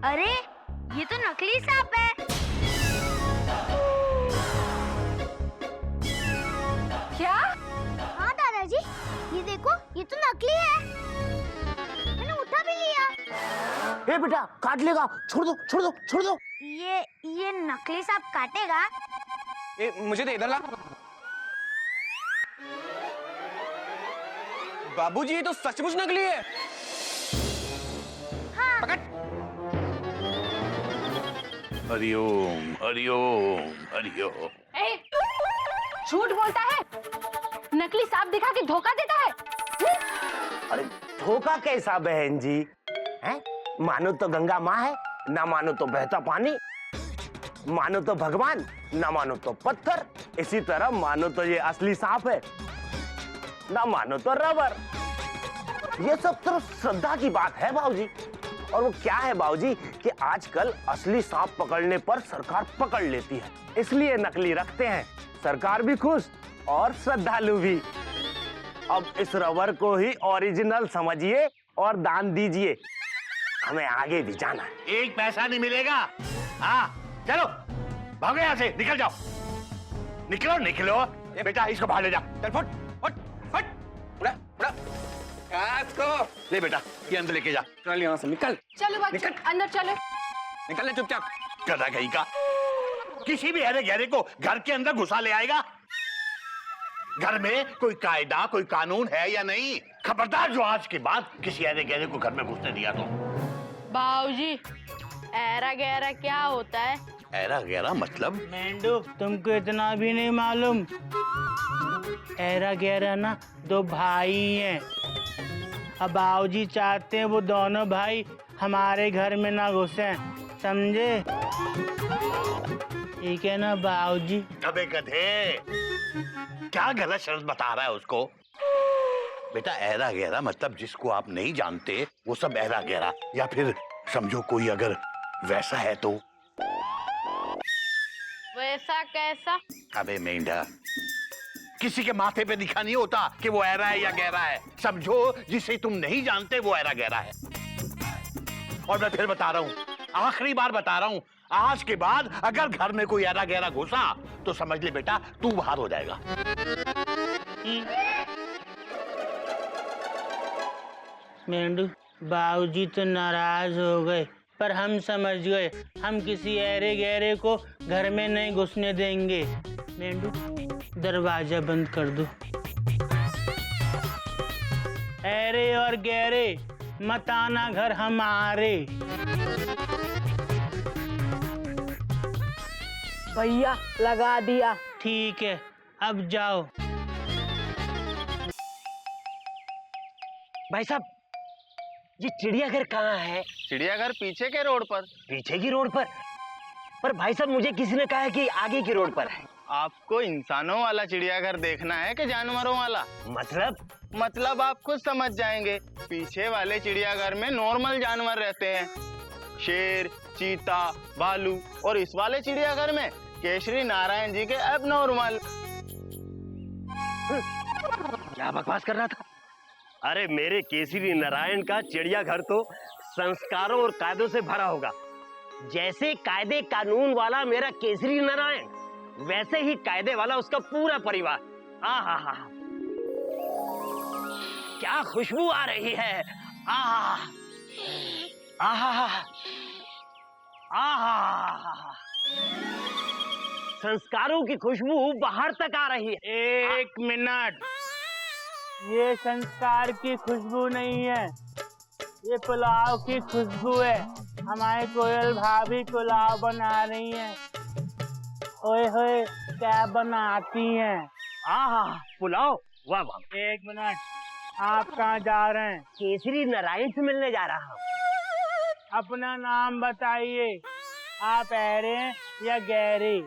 अरे ये तो नकली सांप है। क्या? हाँ दादाजी, ये देखो, ये तो नकली है। मैंने उठा भी लिया। ए बेटा, काट लेगा, छोड़ दो छोड़ दो छोड़ दो। ये नकली सांप काटेगा? मुझे दे, इधर ला। बाबूजी, ये तो सचमुच नकली है। हाँ। पकड़। हरिओम हरिओम हरिओम। झूठ बोलता है, नकली सांप दिखा के धोखा देता है। अरे धोखा कैसा बहन जी, हैं? मानो तो गंगा माँ है, ना मानो तो बहता पानी, मानो तो भगवान, ना मानो तो पत्थर, इसी तरह मानो तो ये असली सांप है, ना मानो तो रबर। ये सब तो श्रद्धा की बात है बाबूजी। और वो क्या है बाबूजी कि आजकल असली सांप पकड़ने पर सरकार पकड़ लेती है, इसलिए नकली रखते हैं। सरकार भी खुश और श्रद्धालु भी। अब इस रबर को ही ओरिजिनल समझिए और दान दीजिए, हमें आगे भी जाना है। एक पैसा नहीं मिलेगा। हाँ चलो, भागो यहाँ से, निकल जाओ, निकलो निकलो। बेटा इसको बाहर ले जा। चल फट फट फट। उड़ा उड़ा। इसको ले बेटा, ये अंदर लेके जा। चल यहाँ से निकल। चलो बच्चे, अंदर चलो। निकल ले चुपचाप। गधा कहीं का, किसी भी हरे गहरे को घर के अंदर घुसा ले आएगा। घर में कोई कायदा कोई कानून है या नहीं? खबरदार जो आज के बाद किसी हरे गहरे को घर में घुसने दिया तो। बाबूजी, ऐरा गहरा क्या होता है? ऐरा गहरा मतलब? मेंढू, तुमको इतना भी नहीं मालूम? ऐरा गहरा ना दो भाई हैं। अब बाबूजी चाहते हैं वो दोनों भाई हमारे घर में ना घुसे, समझे? ठीक है ना बाबूजी? अबे गधे, क्या गलत शब्द बता रहा है उसको? बेटा ऐरा गहरा मतलब जिसको आप नहीं जानते वो सब ऐरा गहरा, या फिर समझो कोई अगर वैसा है तो। वैसा कैसा? अबे मेंढा, किसी के माथे पे लिखा नहीं होता कि वो ऐरा है या गहरा है। समझो जिसे तुम नहीं जानते वो ऐरा गहरा है। और मैं फिर बता रहा हूँ, आखिरी बार बता रहा हूँ, आज के बाद अगर घर में कोई ऐरा गहरा घुसा तो समझ ले बेटा तू बाहर हो जाएगा। मेंढू, बाबूजी तो नाराज हो गए, पर हम समझ गए, हम किसी ऐरे गहरे को घर में नहीं घुसने देंगे। मेंढू, दरवाजा बंद कर दो। ऐरे और गहरे मत आना घर हमारे। भैया लगा दिया। ठीक है, अब जाओ। भाई साहब, ये चिड़ियाघर कहाँ है? चिड़ियाघर पीछे के रोड पर। पीछे की रोड पर भाई साहब मुझे किसी ने कहा है कि आगे की रोड पर है। आपको इंसानों वाला चिड़ियाघर देखना है कि जानवरों वाला? मतलब आप खुद समझ जाएंगे। पीछे वाले चिड़ियाघर में नॉर्मल जानवर रहते हैं, शेर, चीता, भालू, और इस वाले चिड़ियाघर में केशरी नारायण जी के अब नॉर्मल। क्या बकवास कर रहा था? अरे मेरे केसरी नारायण का चिड़ियाघर तो संस्कारों और कायदों से भरा होगा। जैसे कायदे कानून वाला मेरा केसरी नारायण, वैसे ही कायदे वाला उसका पूरा परिवार। आहा, क्या खुशबू आ रही है। आहा, आहा, आहा, संस्कारों की खुशबू बाहर तक आ रही है। एक मिनट, ये संस्कार की खुशबू नहीं है, ये पुलाव की खुशबू है। हमारे कोयल भाभी पुलाव बना रही हैं। ओए होए, क्या बनाती हैं? आहा, पुलाव, वाह वाह। एक मिनट, आप कहाँ जा रहे हैं? केसरी नारायण से मिलने जा रहा हूँ। अपना नाम बताइए, आप ऐरे या गहरे?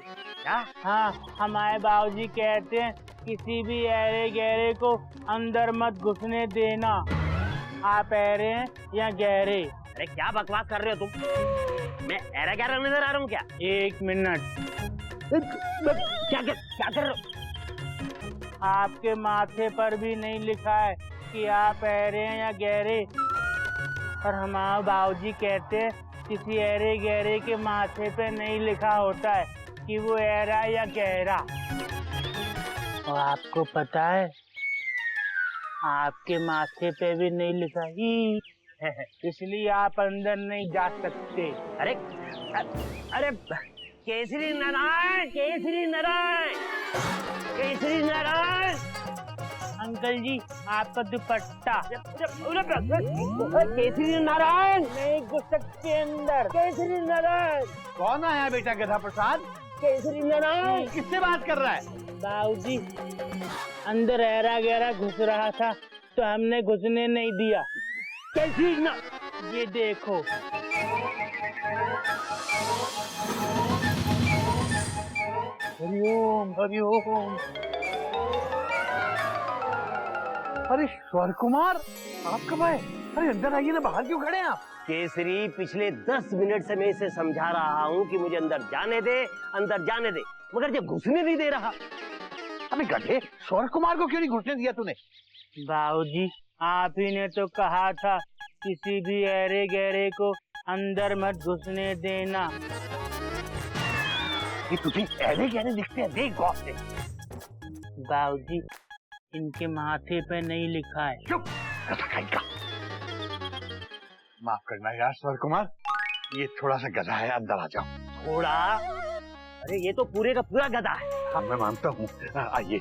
क्या? हाँ, हमारे बाबूजी कहते हैं किसी भी ऐरे गहरे को अंदर मत घुसने देना। आप ऐरे या गहरे? अरे क्या बकवास कर रहे हो तुम? मैं ऐरा गहरा नजर आ रहा हूँ क्या? एक मिनट, क्या कर रहे हो? आपके माथे पर भी नहीं लिखा है कि आप ऐरे हैं या गहरे, और हमारे बाबूजी कहते हैं किसी ऐरे गहरे के माथे पे नहीं लिखा होता है कि वो ऐरा या गहरा। और आपको पता है, आपके माथे पे भी नहीं लिखा ही, इसलिए आप अंदर नहीं जा सकते। अरे अरे केसरी नारायण, केसरी नारायण, केसरी नारायण। अंकल जी, आपका दुपट्टा। केसरी नारायण, नहीं घुस सकते अंदर। केसरी नारायण, कौन आया बेटा गधा प्रसाद? केसरी नारायण। किससे बात कर रहा है? बाबूजी, अंदर ऐरा गहरा घुस रहा था तो हमने घुसने नहीं दिया। केसरी ना, ये देखो। हरिओम हरिओम। अरे स्वर कुमार, आप कब आए? अरे अंदर आइए ना, बाहर क्यों खड़े हैं आप? केसरी पिछले 10 मिनट से मैं इसे समझा रहा हूँ कि मुझे अंदर जाने दे, अंदर जाने दे, मगर ये घुसने नहीं दे रहा। अबे गधे, स्वर कुमार को क्यों नहीं घुसने दिया तूने? बाबूजी, आप ही ने तो कहा था किसी भी ऐरे गहरे को अंदर मत घुसने देना। ये तुझे ऐरे गहरे दिखते हैं, देख गौर से। बाबूजी, इनके माथे पे नहीं लिखा है। चुप, गधा कहीं का। माफ करना यार स्वर कुमार, ये थोड़ा सा गधा है, अंदर आ जाओ। थोड़ा? अरे ये तो पूरे का पूरा गधा है। हाँ मैं मानता हूँ, आइए।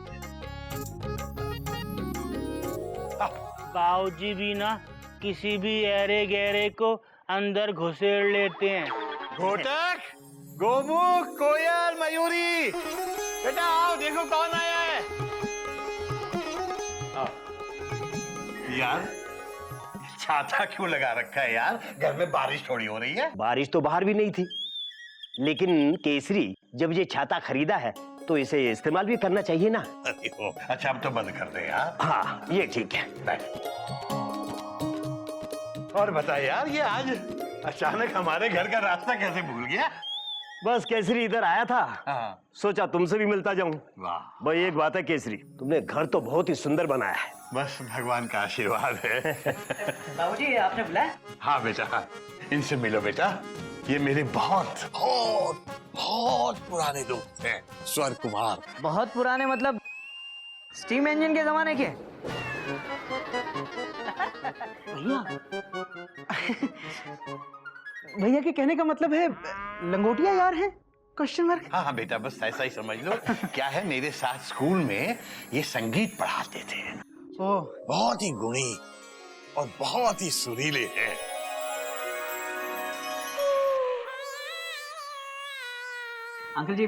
बाबूजी भी ना किसी भी ऐरे गहरे को अंदर घुसेड़ लेते हैं। घोटक, गोमुख, कोयल, मयूरी, बेटा आओ, देखो कौन आया है। यार छाता क्यों लगा रखा है यार? घर में बारिश थोड़ी हो रही है। बारिश तो बाहर भी नहीं थी, लेकिन केसरी जब ये छाता खरीदा है तो इसे इस्तेमाल भी करना चाहिए ना। अरे ओ, अच्छा अब तो बंद कर दे यार। हाँ ये ठीक है। बैठ। और बता यार, ये आज अचानक हमारे घर का रास्ता कैसे भूल गया? बस केसरी इधर आया था, हाँ। सोचा तुमसे भी मिलता जाऊं। वाह, भाई एक बात है केसरी, तुमने घर तो बहुत ही सुंदर बनाया है। बस भगवान का आशीर्वाद है। बाबूजी, आपने बुलाया? हाँ बेटा, हाँ। इनसे मिलो बेटा, ये मेरे बहुत बहुत बहुत पुराने दोस्त हैं, स्वर कुमार। बहुत पुराने मतलब स्टीम इंजन के जमाने के? भैया के कहने का मतलब है लंगोटिया यार है? Question mark. हाँ हाँ बेटा, बस ऐसा ही समझ लो। क्या है, मेरे साथ स्कूल में ये संगीत पढ़ाते थे। ओह, बहुत ही गुणी और बहुत ही सुरीले हैं। अंकल जी,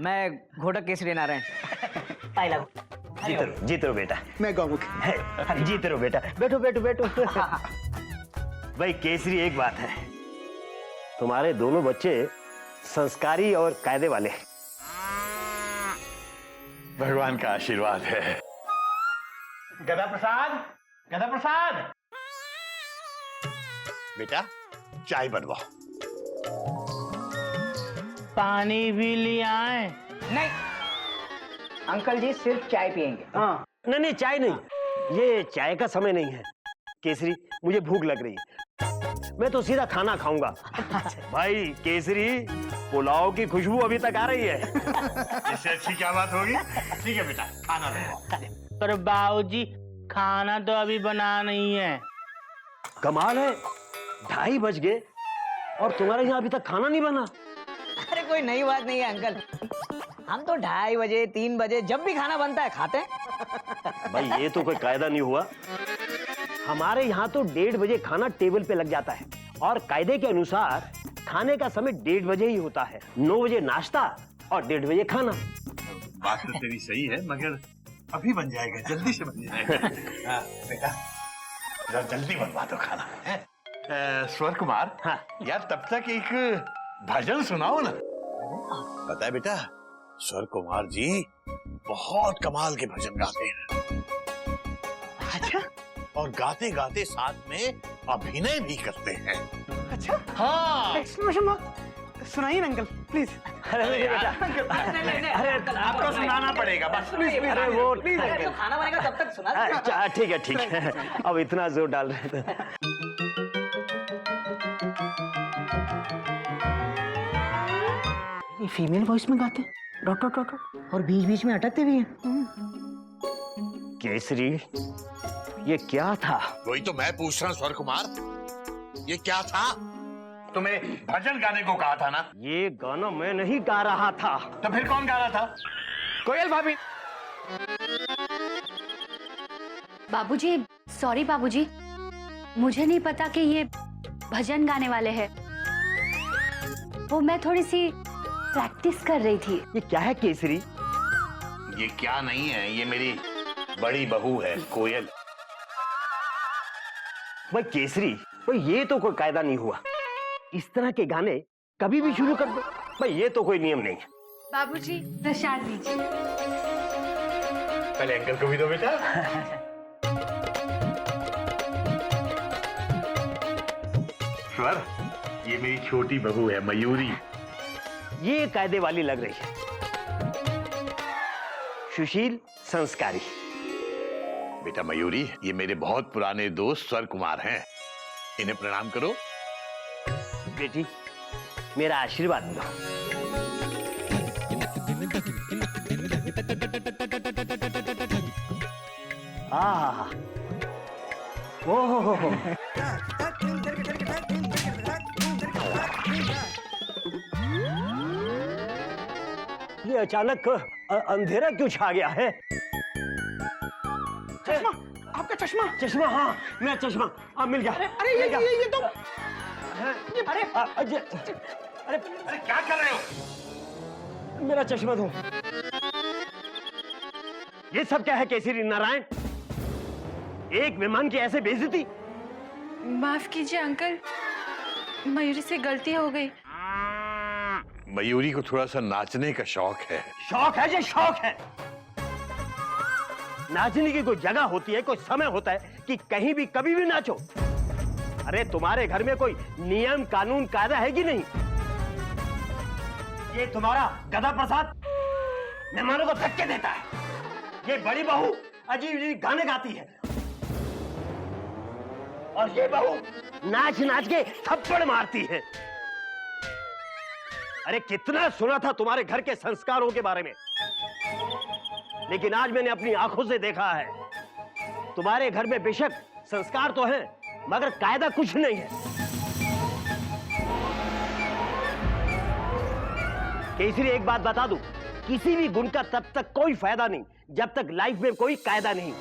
मैं घोटक केसरी नारायण। I love. जीते रहो बेटा। मैं गौमुख। जीते रहो बेटा, बैठो बैठो बैठो। भाई केसरी एक बात है, तुम्हारे दोनों बच्चे संस्कारी और कायदे वाले हैं। भगवान का आशीर्वाद है। गधा प्रसाद, गधा प्रसाद, बेटा चाय बनवाओ। पानी भी ले आए? नहीं अंकल जी, सिर्फ चाय पियेंगे। हाँ। नहीं नहीं चाय नहीं, ये चाय का समय नहीं है। केसरी मुझे भूख लग रही है, मैं तो सीधा खाना खाऊंगा। भाई केसरी, पुलाव की खुशबू अभी तक आ रही है। इससे अच्छी क्या बात होगी? ठीक है बेटा, खाना ले। पर बाबूजी, खाना तो अभी बना नहीं है। कमाल है, 2:30 बज गए और तुम्हारे यहाँ अभी तक खाना नहीं बना। अरे कोई नई बात नहीं है अंकल, हम तो 2:30 बजे 3 बजे जब भी खाना बनता है खाते हैं। भाई ये तो कोई कायदा नहीं हुआ। हमारे यहाँ तो 1:30 बजे खाना टेबल पे लग जाता है और कायदे के अनुसार खाने का समय 1:30 बजे ही होता है। 9 बजे नाश्ता और 1:30 बजे खाना। बात तो तेरी सही है, मगर अभी बन जाएगा, जल्दी से बन जाएगा। बेटा जरा जल्दी बनवा दो खाना। स्वर कुमार, हाँ। यार तब तक एक भजन सुनाओ ना। पता है बेटा, स्वर कुमार जी बहुत कमाल के भजन गाते हैं। अच्छा, और गाते गाते साथ में अभिनय भी करते हैं। अच्छा, हाँ। Exclamation mark. सुनाइए अंकल प्लीज। अरे बेटा, अरे आपको सुनाना पड़ेगा बस। प्लीज प्लीज, अरे वो तो खाना बनेगा तब तक सुना। अच्छा ठीक है। अब इतना जोर डाल रहे थे। ये फीमेल वॉइस में गाते डॉट डॉट डॉट डॉट और बीच बीच में अटकते भी हैं। केसरी, ये क्या था? वही तो मैं पूछ रहा हूँ स्वर कुमार, ये क्या था? तुम्हें भजन गाने को कहा था ना? ये गाना मैं नहीं गा रहा था। तो फिर कौन गा रहा था? कोयल भाभी। बाबूजी, सॉरी बाबूजी, मुझे नहीं पता कि ये भजन गाने वाले हैं। वो मैं थोड़ी सी प्रैक्टिस कर रही थी। ये क्या है केसरी? ये क्या नहीं है, ये मेरी बड़ी बहू है कोयल। भाई केसरी, भाई ये तो कोई कायदा नहीं हुआ। इस तरह के गाने कभी भी शुरू कर दो, भाई ये तो कोई नियम नहीं है। बाबूजी, प्रसाद दीजिए। पहले अंकल को भी दो बेटा। स्वर, ये मेरी छोटी बहू है मयूरी। ये कायदे वाली लग रही है। सुशील, संस्कारी। बेटा मयूरी, ये मेरे बहुत पुराने दोस्त स्वर कुमार हैं, इन्हें प्रणाम करो। बेटी, मेरा आशीर्वाद दो। आहा, ओहो, ये अचानक अंधेरा क्यों छा गया है? चश्मा, आपका चश्मा। चश्मा, हाँ मेरा चश्मा, अब मिल गया। अरे ये तो अरे अरे क्या कर रहे हो? मेरा चश्मा दो। ये सब क्या है केसरी नारायण? एक मेहमान की ऐसे बेइज्जती? माफ कीजिए अंकल, मयूरी से गलती हो गई। मयूरी को थोड़ा सा नाचने का शौक है। शौक है, ये शौक है। नाचने की कोई जगह होती है, कोई समय होता है कि कहीं भी कभी भी नाचो। अरे तुम्हारे घर में कोई नियम कानून कायदा है कि नहीं? ये तुम्हारा गधा प्रसाद मेहमानों को धक्के देता है। ये बड़ी बहू अजीब अजीब गाने गाती है और ये बहू नाच नाच के थप्पड़ मारती है। अरे कितना सुना था तुम्हारे घर के संस्कारों के बारे में, लेकिन आज मैंने अपनी आंखों से देखा है। तुम्हारे घर में बेशक संस्कार तो हैं, मगर कायदा कुछ नहीं है। केसरी, एक बात बता दूं, किसी भी गुण का तब तक कोई फायदा नहीं जब तक लाइफ में कोई कायदा नहीं।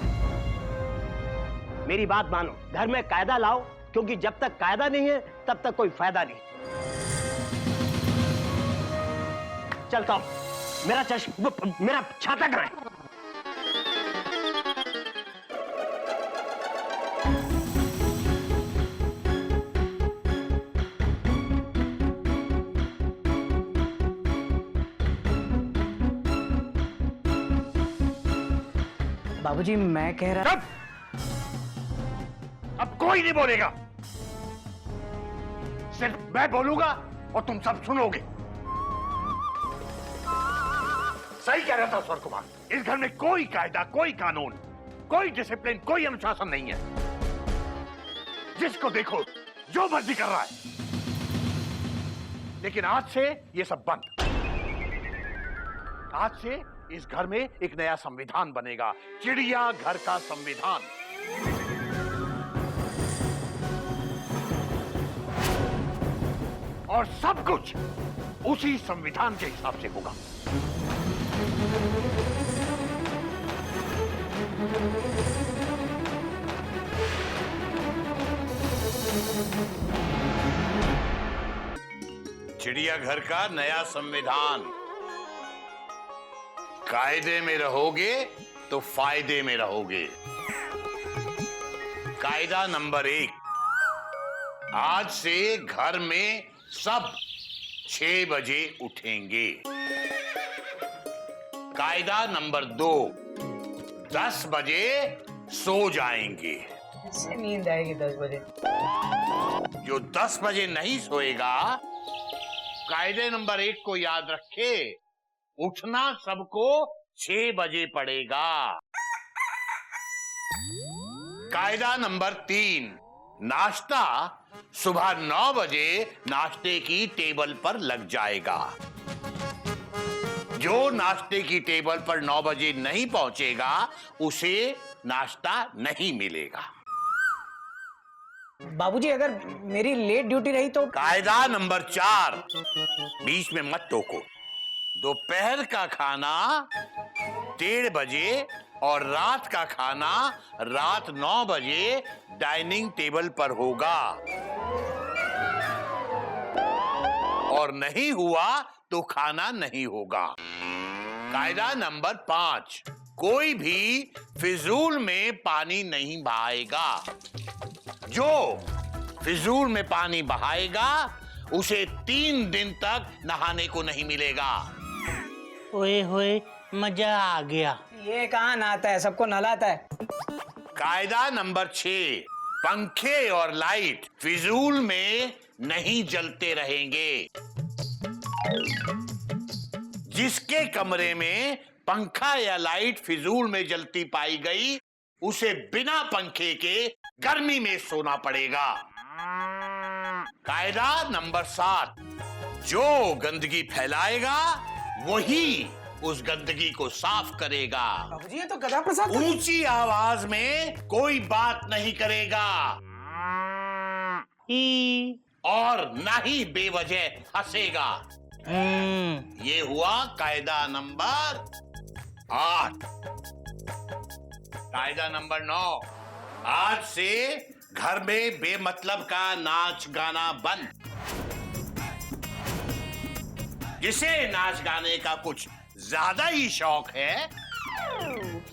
मेरी बात मानो, घर में कायदा लाओ, क्योंकि जब तक कायदा नहीं है तब तक कोई फायदा नहीं। चलता हूं। मेरा छाता कहाँ है? बाबूजी, मैं कह रहा। चुप! अब कोई नहीं बोलेगा, सिर्फ मैं बोलूंगा और तुम सब सुनोगे। सही कह रहा था स्वर कुमार, इस घर में कोई कायदा, कोई कानून, कोई डिसिप्लिन, कोई अनुशासन नहीं है। जिसको देखो जो मर्जी कर रहा है। लेकिन आज से ये सब बंद। आज से इस घर में एक नया संविधान बनेगा, चिड़िया घर का संविधान। और सब कुछ उसी संविधान के हिसाब से होगा। चिड़ियाघर का नया संविधान। कायदे में रहोगे तो फायदे में रहोगे। कायदा नंबर 1, आज से घर में सब 6 बजे उठेंगे। कायदा नंबर 2, 10 बजे सो जाएंगे। इससे नींद आएगी 10 बजे। जो 10 बजे नहीं सोएगा, कायदे नंबर 1 को याद रखे, उठना सबको 6 बजे पड़ेगा। कायदा नंबर 3, नाश्ता सुबह 9 बजे नाश्ते की टेबल पर लग जाएगा। जो नाश्ते की टेबल पर 9 बजे नहीं पहुंचेगा उसे नाश्ता नहीं मिलेगा। बाबूजी अगर मेरी लेट ड्यूटी रही तो? कायदा नंबर 4, बीच में मत टोको। दोपहर का खाना 1:30 बजे और रात का खाना रात 9 बजे डाइनिंग टेबल पर होगा, और नहीं हुआ तो खाना नहीं होगा। कायदा नंबर 5, कोई भी फिजूल में पानी नहीं बहाएगा। जो फिजूल में पानी बहाएगा उसे 3 दिन तक नहाने को नहीं मिलेगा। ओए होए, मजा आ गया। ये कहाँ नहाता है, सबको नहलाता है। कायदा नंबर 6, पंखे और लाइट फिजूल में नहीं जलते रहेंगे। जिसके कमरे में पंखा या लाइट फिजूल में जलती पाई गई उसे बिना पंखे के गर्मी में सोना पड़ेगा। कायदा नंबर 7, जो गंदगी फैलाएगा वही उस गंदगी को साफ करेगा। बाबूजी ये तो गधा प्रसाद। ऊंची आवाज में कोई बात नहीं करेगा और ना ही बेवजह हंसेगा। ये हुआ कायदा नंबर 8। कायदा नंबर 9, आज से घर में बेमतलब का नाच गाना बंद। जिसे नाच गाने का कुछ ज्यादा ही शौक है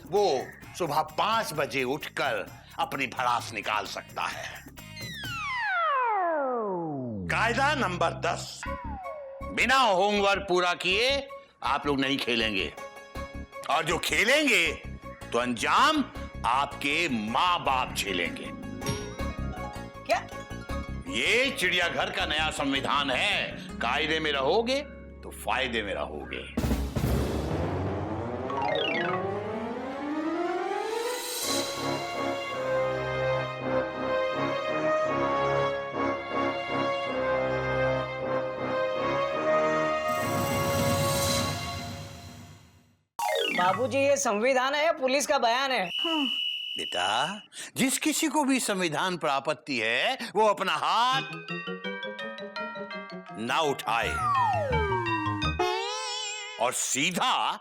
वो सुबह 5 बजे उठकर अपनी भड़ास निकाल सकता है। कायदा नंबर 10, बिना होमवर्क पूरा किए आप लोग नहीं खेलेंगे, और जो खेलेंगे तो अंजाम आपके माँ बाप झेलेंगे। क्या? ये चिड़ियाघर का नया संविधान है। कायदे में रहोगे तो फायदे में रहोगे। बाबूजी ये संविधान है या पुलिस का बयान है? बेटा, जिस किसी को भी संविधान पर आपत्ति है वो अपना हाथ ना उठाए और सीधा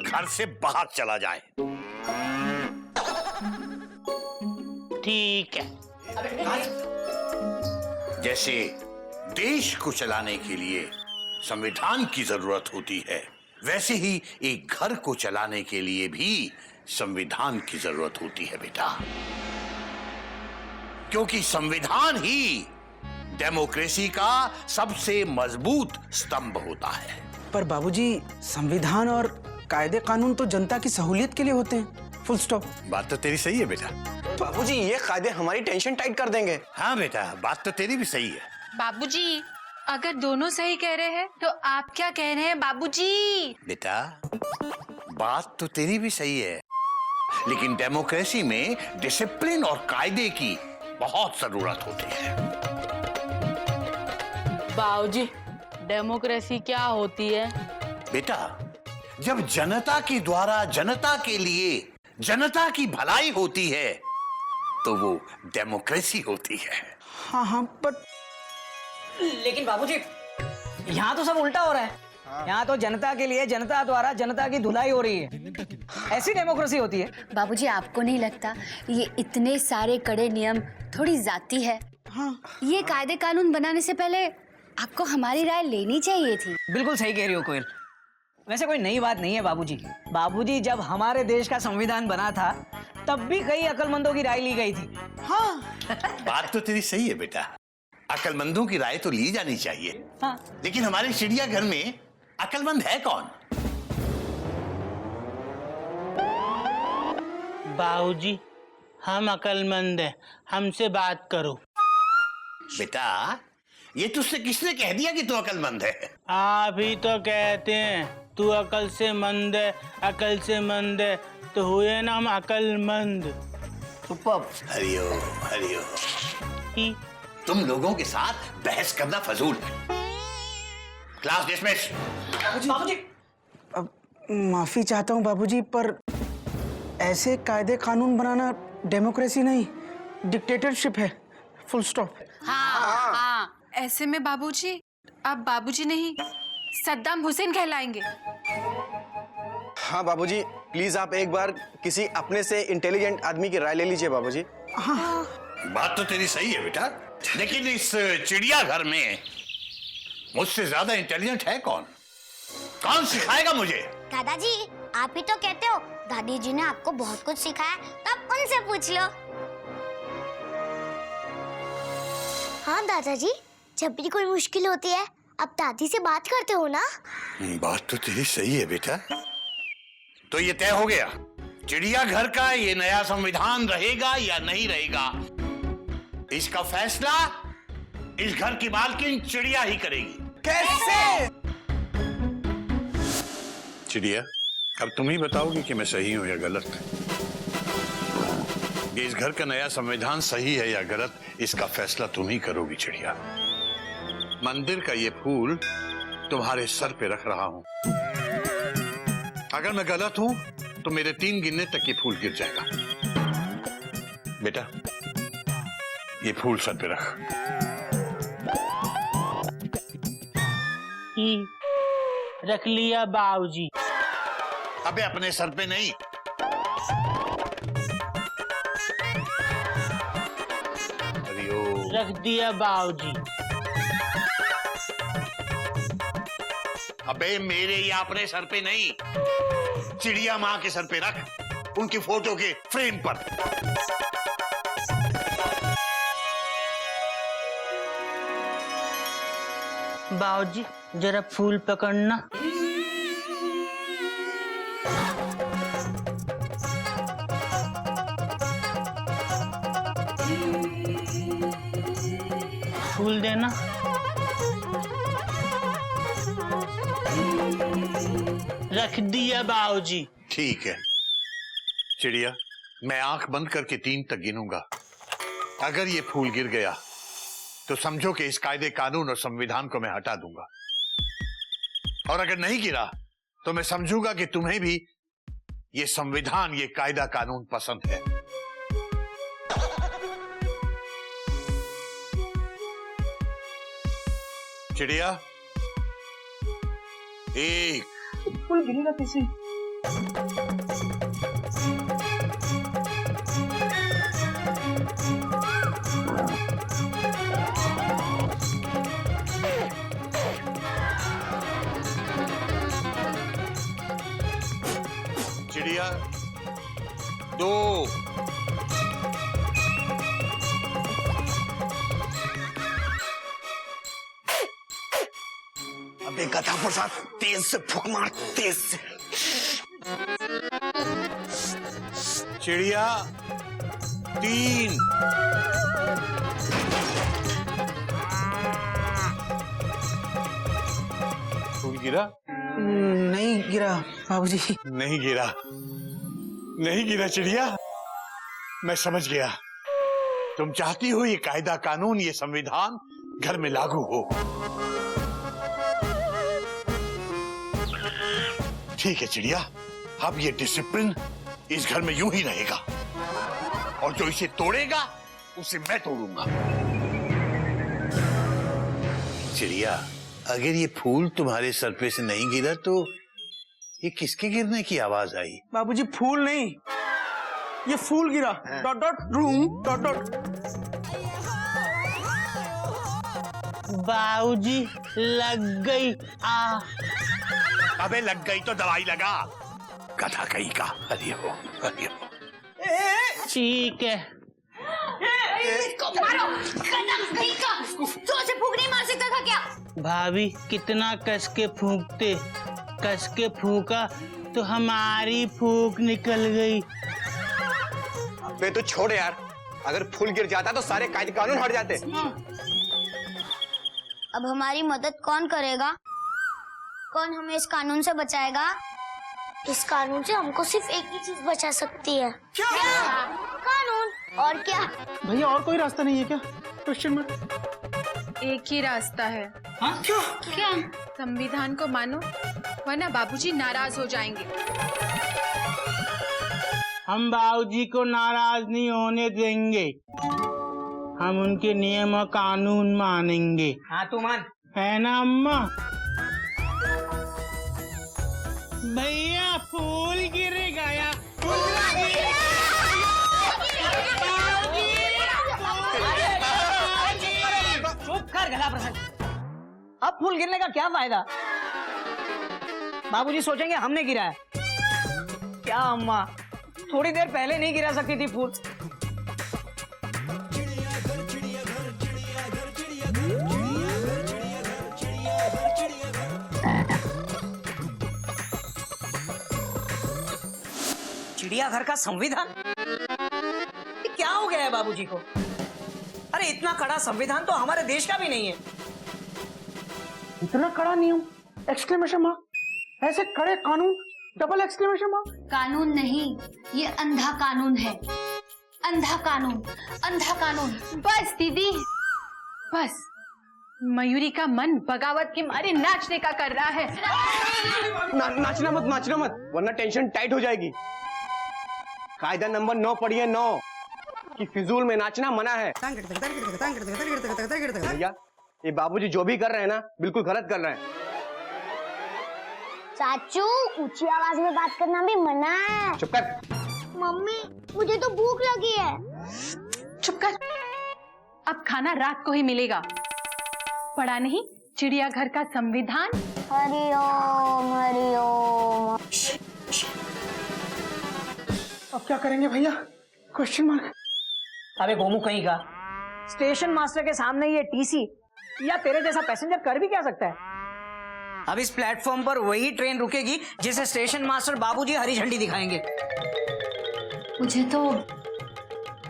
घर से बाहर चला जाए। ठीक है। जैसे देश को चलाने के लिए संविधान की जरूरत होती है, वैसे ही एक घर को चलाने के लिए भी संविधान की जरूरत होती है बेटा, क्योंकि संविधान ही डेमोक्रेसी का सबसे मजबूत स्तंभ होता है। पर बाबूजी संविधान और कायदे कानून तो जनता की सहूलियत के लिए होते हैं, फुल स्टॉप। बात तो तेरी सही है बेटा। बाबूजी ये कायदे हमारी टेंशन टाइट कर देंगे। हाँ बेटा, बात तो तेरी भी सही है। बाबूजी, अगर दोनों सही कह रहे हैं तो आप क्या कह रहे हैं बाबूजी? बेटा, बात तो तेरी भी सही है, लेकिन डेमोक्रेसी में डिसिप्लिन और कायदे की बहुत जरूरत होती है। बाबूजी, डेमोक्रेसी क्या होती है? बेटा, जब जनता के द्वारा जनता के लिए जनता की भलाई होती है तो वो डेमोक्रेसी होती है। हाँ हाँ, पर लेकिन बाबूजी यहाँ तो सब उल्टा हो रहा है। यहाँ तो जनता के लिए जनता द्वारा जनता की धुलाई हो रही है। ऐसी डेमोक्रेसी होती है? बाबूजी, आपको नहीं लगता ये इतने सारे कड़े नियम थोड़ी जाती है? हाँ। ये कायदे कानून बनाने से पहले आपको हमारी राय लेनी चाहिए थी। बिल्कुल सही कह रही हो कोयल। वैसे कोई नई बात नहीं है बाबूजी। बाबूजी, जब हमारे देश का संविधान बना था तब भी कई अक्लमंदों की राय ली गई थी। हाँ। बात तो तेरी सही है बेटा, अक्लमंदों की राय तो ली जानी चाहिए। हाँ। लेकिन हमारे चिड़ियाघर में अक्लमंद है कौन? बाबूजी, हम अक्लमंद हैं, हमसे बात करो। बेटा, ये तुझसे किसने कह दिया कि तू अक्लमंद है? आप ही तो कहते हैं तू अकल से मंद है, अकल से मंद है, तो हुए ना हम अकलमंद। हरिओम हरिओम। तुम लोगों के साथ बहस करना फजूल है। Class dismiss. बाबूजी, अब माफी चाहता हूँ बाबूजी, पर ऐसे कायदे कानून बनाना डेमोक्रेसी नहीं, डिक्टेटरशिप है। Full stop. हाँ। ऐसे में बाबूजी आप बाबूजी नहीं सद्दाम हुसैन कहलाएंगे। हाँ बाबूजी, प्लीज आप एक बार किसी अपने से इंटेलिजेंट आदमी की राय ले लीजिए बाबूजी। बात तो तेरी सही है बेटा, लेकिन इस चिड़ियाघर में मुझसे ज्यादा इंटेलिजेंट है कौन? कौन सिखाएगा मुझे? दादाजी आप ही तो कहते हो दादी जी ने आपको बहुत कुछ सिखाया, तब उनसे पूछ लो। हाँ दादाजी, जब भी कोई मुश्किल होती है अब दादी से बात करते हो ना? बात तो तेरी सही है बेटा। तो ये तय हो गया, चिड़ियाघर का ये नया संविधान रहेगा या नहीं रहेगा, इसका फैसला इस घर की मालकिन चिड़िया ही करेगी। कैसे? चिड़िया, अब तुम ही बताओगी कि मैं सही हूं या गलत। ये इस घर का नया संविधान सही है या गलत, इसका फैसला तुम ही करोगी चिड़िया। मंदिर का ये फूल तुम्हारे सर पे रख रहा हूं। अगर मैं गलत हूं तो मेरे 3 गिनने तक ये फूल गिर जाएगा। बेटा, ये फूल सर पे रख। रख लिया बाबूजी। अबे अपने सर पे नहीं। रख दिया बाबूजी। अबे मेरे या अपने सर पे नहीं, चिड़िया माँ के सर पे रख, उनकी फोटो के फ्रेम पर। बाबूजी जरा फूल पकड़ना। फूल देना। रख दिया बाबूजी। ठीक है चिड़िया, मैं आंख बंद करके 3 तक गिनूंगा। अगर ये फूल गिर गया तो समझो कि इस कायदे कानून और संविधान को मैं हटा दूंगा, और अगर नहीं गिरा तो मैं समझूंगा कि तुम्हें भी ये संविधान, ये कायदा कानून पसंद है। चिड़िया, 1। फूल गिरेगा कैसे? चिड़िया, 2। अबे गधा प्रसाद, तेज से फूंक मार, तेज से। चिड़िया, 3। फूल गिरा? नहीं गिरा बाबूजी। नहीं गिरा, नहीं गिरा चिड़िया। मैं समझ गया, तुम चाहती हो ये कायदा कानून, ये संविधान घर में लागू हो। ठीक है चिड़िया, अब ये डिसिप्लिन इस घर में यूं ही रहेगा, और जो इसे तोड़ेगा उसे मैं तोड़ूंगा। चिड़िया, अगर ये फूल तुम्हारे सर पे से नहीं गिरा तो ये किसके गिरने की आवाज आई? बाबूजी फूल नहीं, ये फूल गिरा। Dot dot room dot dot. बाबूजी लग गई। अबे लग गई तो दवाई लगा, गधा कहीं का। हरि हो, हरि हो। ठीक है। जोर से फूंक नहीं मार सकता था क्या? भाभी कितना कस के फूंकते, कस के फूंका तो हमारी फूंक निकल गई। अबे तो छोड़ यार, अगर फूल गिर जाता तो सारे कायदे कानून हट जाते। अब हमारी मदद कौन करेगा? कौन हमें इस कानून से बचाएगा? इस कानून से हमको सिर्फ एक ही चीज बचा सकती है। क्या? कानून। और क्या? भैया और कोई रास्ता नहीं है क्या? Question mark. एक ही रास्ता है। हाँ? क्या? संविधान को मानो वरना बाबूजी नाराज हो जाएंगे। हम बाबूजी को नाराज नहीं होने देंगे। हम उनके नियम और कानून मानेंगे। हाँ तू मान। है ना अम्मा? भैया फूल गिर गया। चुप कर गला प्रसन्न। अब फूल गिरने का क्या फायदा? बाबूजी सोचेंगे हमने गिरा है। क्या अम्मा, थोड़ी देर पहले नहीं गिरा सकती थी फूल? चिड़ियाघर का संविधान? ये क्या हो गया है बाबूजी को? अरे इतना कड़ा संविधान तो हमारे देश का भी नहीं है। इतना कड़ा नियम, एक्सक्लेमेशन मार्क, ऐसे कड़े कानून, डबल एक्सक्लेमेशन मार्क। कानून नहीं, ये अंधा कानून है। अंधा कानून, अंधा कानून। बस दीदी, बस। मयूरी का मन बगावत के मारे नाचने का कर रहा है। नाचना मत, वरना टेंशन टाइट हो जाएगी। कायदा नंबर 9 पढ़िए, 9 कि फिजूल में नाचना मना है। भैया, ये बाबूजी जो भी कर रहे हैं ना, बिल्कुल गलत कर रहे हैं। चाचू, ऊंची आवाज में बात करना भी मना है। चुप कर। मम्मी, मुझे तो भूख लगी है। चुप कर। अब खाना रात को ही मिलेगा। पढ़ा नहीं चिड़ियाघर का संविधान? हरिओम हरिओम। अब क्या करेंगे भैया? Question mark. अबे गोमू कहीं का, स्टेशन मास्टर के सामने ये टीसी या तेरे जैसा पैसेंजर कर भी क्या सकता है? अब इस प्लेटफॉर्म पर वही ट्रेन रुकेगी जिसे स्टेशन मास्टर बाबूजी हरी झंडी दिखाएंगे। मुझे तो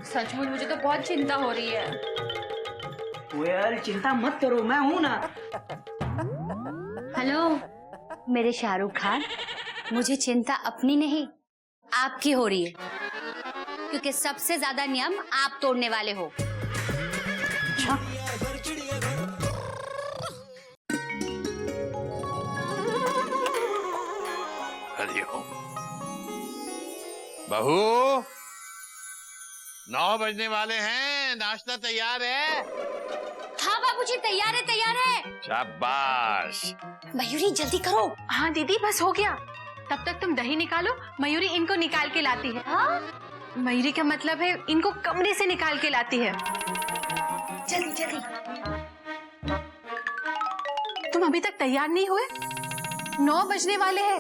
सचमुच मुझे तो बहुत चिंता हो रही है। यार चिंता मत करो, मैं हूं ना। हेलो मेरे शाहरुख खान, मुझे चिंता अपनी नहीं आपकी हो रही है, क्योंकि सबसे ज्यादा नियम आप तोड़ने वाले हो। अच्छा, हरिओम। बहू, 9 बजने वाले हैं, नाश्ता तैयार है? हाँ बाबूजी, तैयार है, तैयार है। शाबाश। मयूरी जल्दी करो। हाँ दीदी, बस हो गया। तब तक तुम दही निकालो, मयूरी इनको निकाल के लाती है। हाँ? मयूरी का मतलब है इनको कमरे से निकाल के लाती है। जल्दी जल्दी। तुम अभी तक तैयार नहीं हुए? 9 बजने वाले हैं,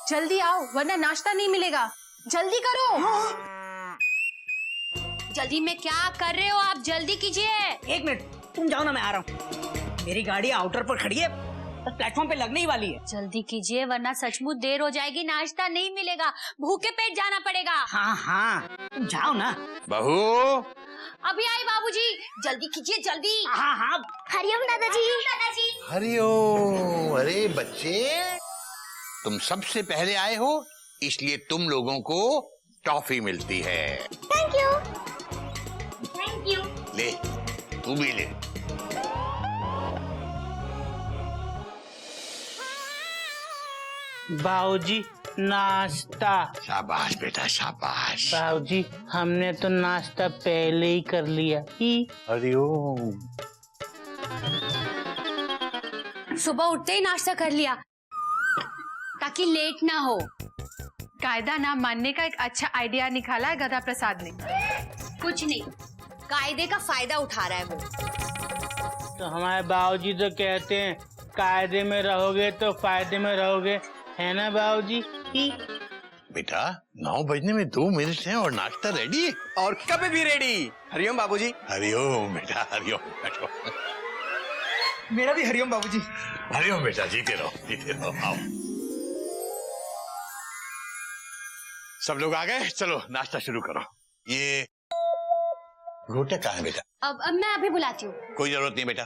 जल्दी आओ वरना नाश्ता नहीं मिलेगा। जल्दी करो। जल्दी में क्या कर रहे हो आप? जल्दी कीजिए। 1 मिनट, तुम जाओ ना, मैं आ रहा हूँ। मेरी गाड़ी आउटर पर खड़ी है, प्लेटफॉर्म पे लगने ही वाली है। जल्दी कीजिए वरना सचमुच देर हो जाएगी, नाश्ता नहीं मिलेगा, भूखे पेट जाना पड़ेगा। हाँ हाँ, तुम जाओ ना। बहू, अभी आई बाबूजी, जल्दी कीजिए जल्दी। हाँ हाँ। हरिओम दादाजी। दादाजी। हरिओम। अरे बच्चे, तुम सबसे पहले आए हो, इसलिए तुम लोगों को टॉफी मिलती है। Thank you. Thank you. ले, तू भी ले। बाबूजी, नाश्ता। शाबाश बेटा, शाबाश। बाबूजी, हमने तो नाश्ता पहले ही कर लिया। हरिओम। सुबह उठते ही नाश्ता कर लिया ताकि लेट ना हो। कायदा ना मानने का एक अच्छा आइडिया निकाला है गधा प्रसाद ने। कुछ नहीं, कायदे का फायदा उठा रहा है वो। तो हमारे बाबूजी तो कहते हैं कायदे में रहोगे तो फायदे में रहोगे, है ना बाबूजी? बेटा, 9 बजने में 2 मिनट हैं और नाश्ता रेडी है। और कभी भी रेडी। हरिओम बाबूजी। हरिओम बेटा, हरिओम। बैठो। मेरा भी हरिओम बाबूजी। हरिओम बेटा, जीते रहो, जीते रहो। आओ, सब लोग आ गए? चलो नाश्ता शुरू करो। ये घोटा कहाँ है बेटा? अब मैं अभी बुलाती हूँ। कोई जरूरत नहीं बेटा,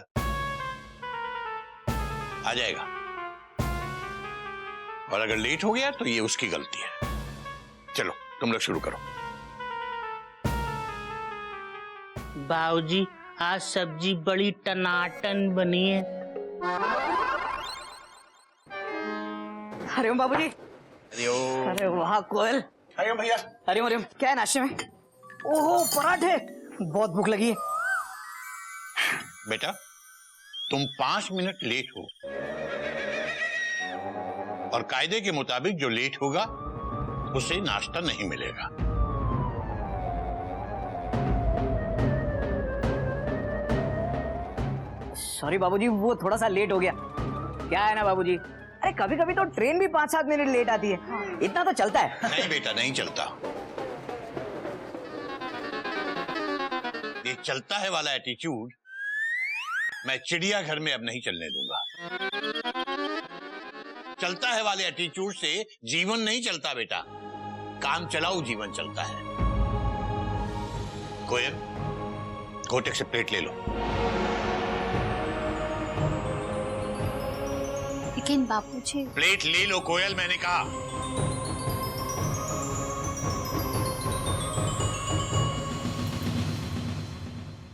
आ जाएगा। और अगर लेट हो गया तो ये उसकी गलती है। चलो तुम लोग शुरू करो। बाबूजी, आज सब्जी बड़ी टनाटन बनी है। हरिओम बाबूजी। हरिओम। अरे वाह कोयल। हरिओम भैया। हरिओम हरिओम। क्या है नाश्ते में? ओहो पराठे, बहुत भूख लगी है। बेटा तुम 5 मिनट लेट हो और कायदे के मुताबिक जो लेट होगा उसे नाश्ता नहीं मिलेगा। सॉरी बाबूजी, वो थोड़ा सा लेट हो गया। क्या है ना बाबूजी, अरे कभी कभी तो ट्रेन भी 5-7 मिनट लेट आती है। इतना तो चलता है। नहीं बेटा नहीं चलता। ये चलता है वाला एटीट्यूड मैं चिड़ियाघर में अब नहीं चलने दूंगा। चलता है वाले एटीट्यूड से जीवन नहीं चलता बेटा, काम चलाऊ जीवन चलता है। कोयल कोटेक से प्लेट ले लो। लेकिन बापूजी। प्लेट ले लो कोयल, मैंने कहा।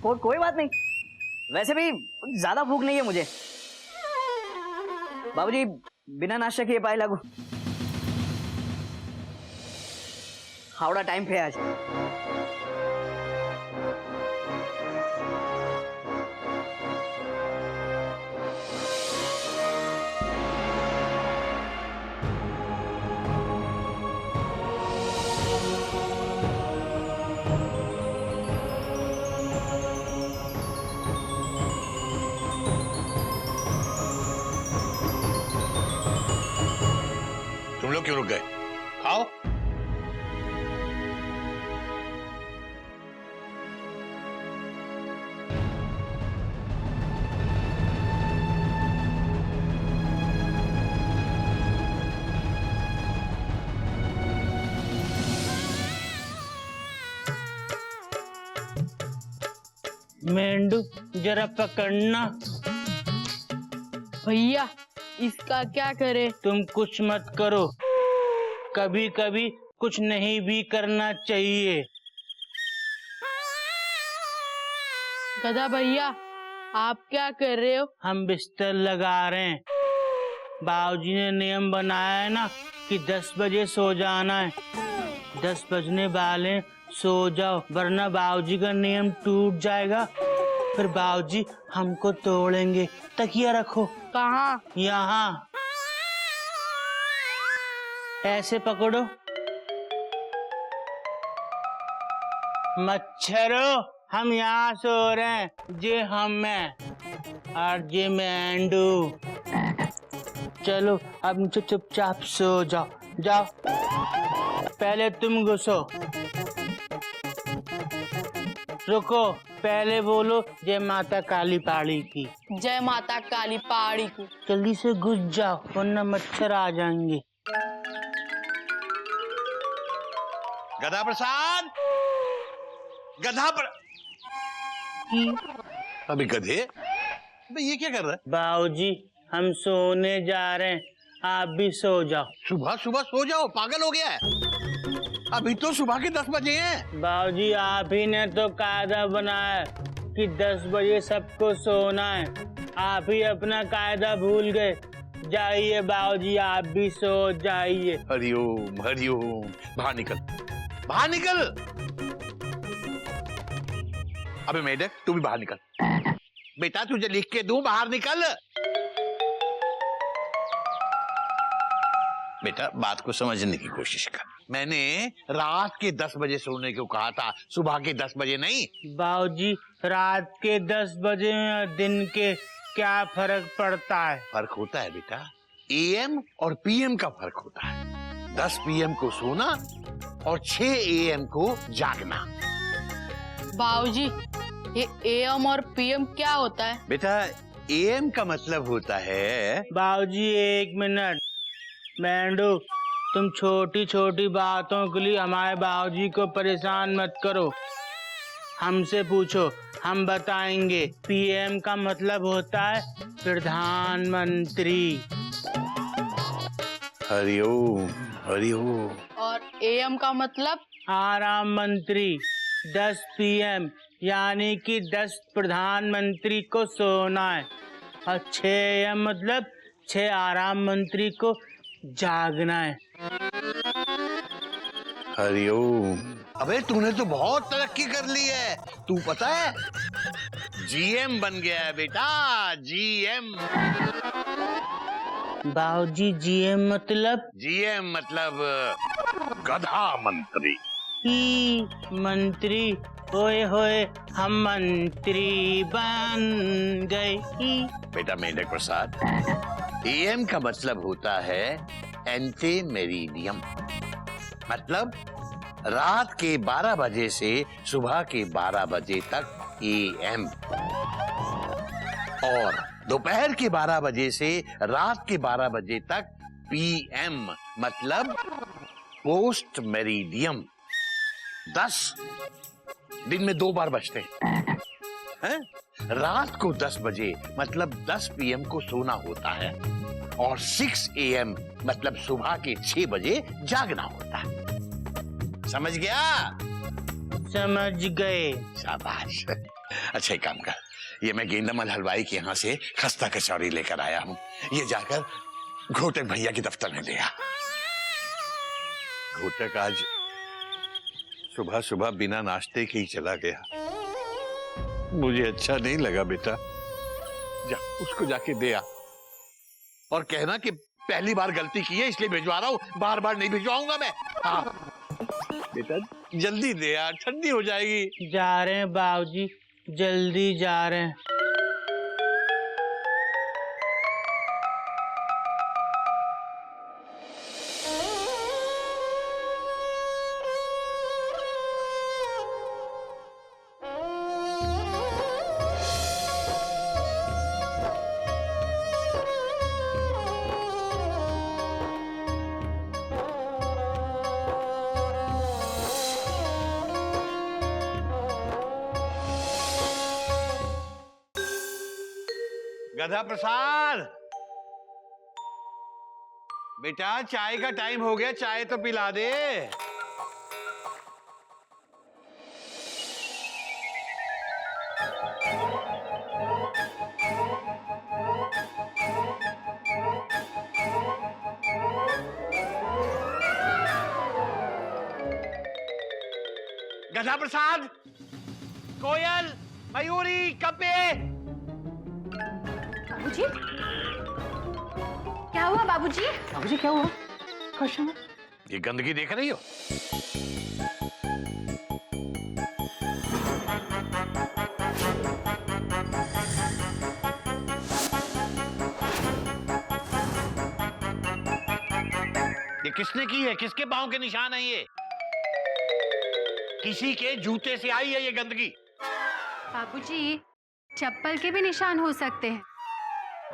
कोई बात नहीं, वैसे भी ज्यादा भूख नहीं है मुझे। बाबूजी बिना नाश्ता किए पाए लागू। हावड़ा टाइम पे आज। तुम लोग क्यों रुक गए? खाओ। मेंढू जरा पकड़ना। भैया इसका क्या करे? तुम कुछ मत करो, कभी कभी कुछ नहीं भी करना चाहिए। गधा भैया आप क्या कर रहे हो? हम बिस्तर लगा रहे हैं। बाबूजी ने नियम बनाया है ना कि 10 बजे सो जाना है। 10 बजने वाले सो जाओ, वरना बाबूजी का नियम टूट जाएगा। फिर बाबूजी हमको तोड़ेंगे। तकिया रखो। कहाँ? यहाँ। ऐसे पकड़ो। मच्छरों हम यहाँ सो रहे हैं। जे हम हैं और जे मेंढू। चलो अब नीचे चुपचाप सो जाओ। जाओ पहले तुम घुसो। रुको, पहले बोलो जय माता काली पहाड़ी की। जय माता काली पहाड़ी की। जल्दी से घुस जाओ वरना मच्छर आ जाएंगे। गधा प्रसाद, गधा पर अभी गधे, अबे ये क्या कर रहा है? बाबूजी हम सोने जा रहे हैं, आप भी सो जाओ। सुबह सुबह सो जाओ, पागल हो गया है? अभी तो सुबह के 10 बजे हैं। बाबूजी आप ही ने तो कायदा बनाया कि 10 बजे सबको सोना है। आप ही अपना कायदा भूल गए। जाइए बाबूजी आप भी सो जाइए। हरिओम हरिओम। बाहर निकल, बाहर निकल। अबे मेढक तू भी बाहर निकल। बेटा तुझे लिख के दूं, बाहर निकल। बेटा बात को समझने की कोशिश कर। मैंने रात के 10 बजे सोने को कहा था, सुबह के 10 बजे नहीं। बाबूजी रात के 10 बजे में दिन के क्या फर्क पड़ता है? फर्क होता है बेटा, AM और PM का फर्क होता है। 10 PM को सोना और 6 AM को जागना। बाबूजी ये AM और PM क्या होता है? बेटा AM का मतलब होता है। बाबूजी 1 मिनट। मेंढू तुम छोटी छोटी बातों के लिए हमारे बाबूजी को परेशान मत करो। हमसे पूछो, हम बताएंगे। PM का मतलब होता है प्रधानमंत्री। हरिओम हरिओम। और AM का मतलब? आराम मंत्री। 10 PM यानी कि 10 प्रधानमंत्री को सोना है। और 6 AM मतलब 6 आराम मंत्री को जागना है। हरिओम। अबे तूने तो बहुत तरक्की कर ली है। तू पता है जीएम बन गया है बेटा, जीएम। बाबूजी जीएम मतलब? जीएम मतलब गधा मंत्री। ही मंत्री, ओए होए हम मंत्री बन गए ही। बेटा मेंढक प्रसाद, एएम का मतलब होता है एंटे मेरिडियम, मतलब रात के 12 बजे से सुबह के 12 बजे तक एएम, और दोपहर के 12 बजे से रात के 12 बजे तक पीएम, मतलब पोस्ट मेरिडियम। 10 दिन में 2 बार बजते हैं। रात को 10 बजे मतलब 10 पीएम को सोना होता है, और 6 AM मतलब सुबह के 6 बजे जागना होता है। समझ गया? समझ गए। शाबाश। अच्छा एक काम कर, ये मैं गेंदामल हलवाई के यहाँ से खस्ता कचौरी लेकर आया हूँ, ये जाकर घोटक भैया के दफ्तर में ले आ। घोटक आज सुबह सुबह बिना नाश्ते के ही चला गया, मुझे अच्छा नहीं लगा बेटा। जा उसको जाके दे आ, और कहना कि पहली बार गलती की है इसलिए भिजवा रहा हूँ, बार बार नहीं भिजवाऊंगा मैं। हाँ बेटा जल्दी दे यार, ठंडी हो जाएगी। जा रहे हैं बाबूजी, जल्दी जा रहे हैं। गधा प्रसाद, बेटा चाय का टाइम हो गया, चाय तो पिला दे। गधा प्रसाद, कोयल, मयूरी, कपे। बाबूजी, क्या हुआ बाबूजी? बाबूजी क्या हुआ? क्वेश्चन? ये गंदगी देख रही हो? ये किसने की है? किसके पांव के निशान है ये? किसी के जूते से आई है ये गंदगी। बाबूजी, चप्पल के भी निशान हो सकते हैं।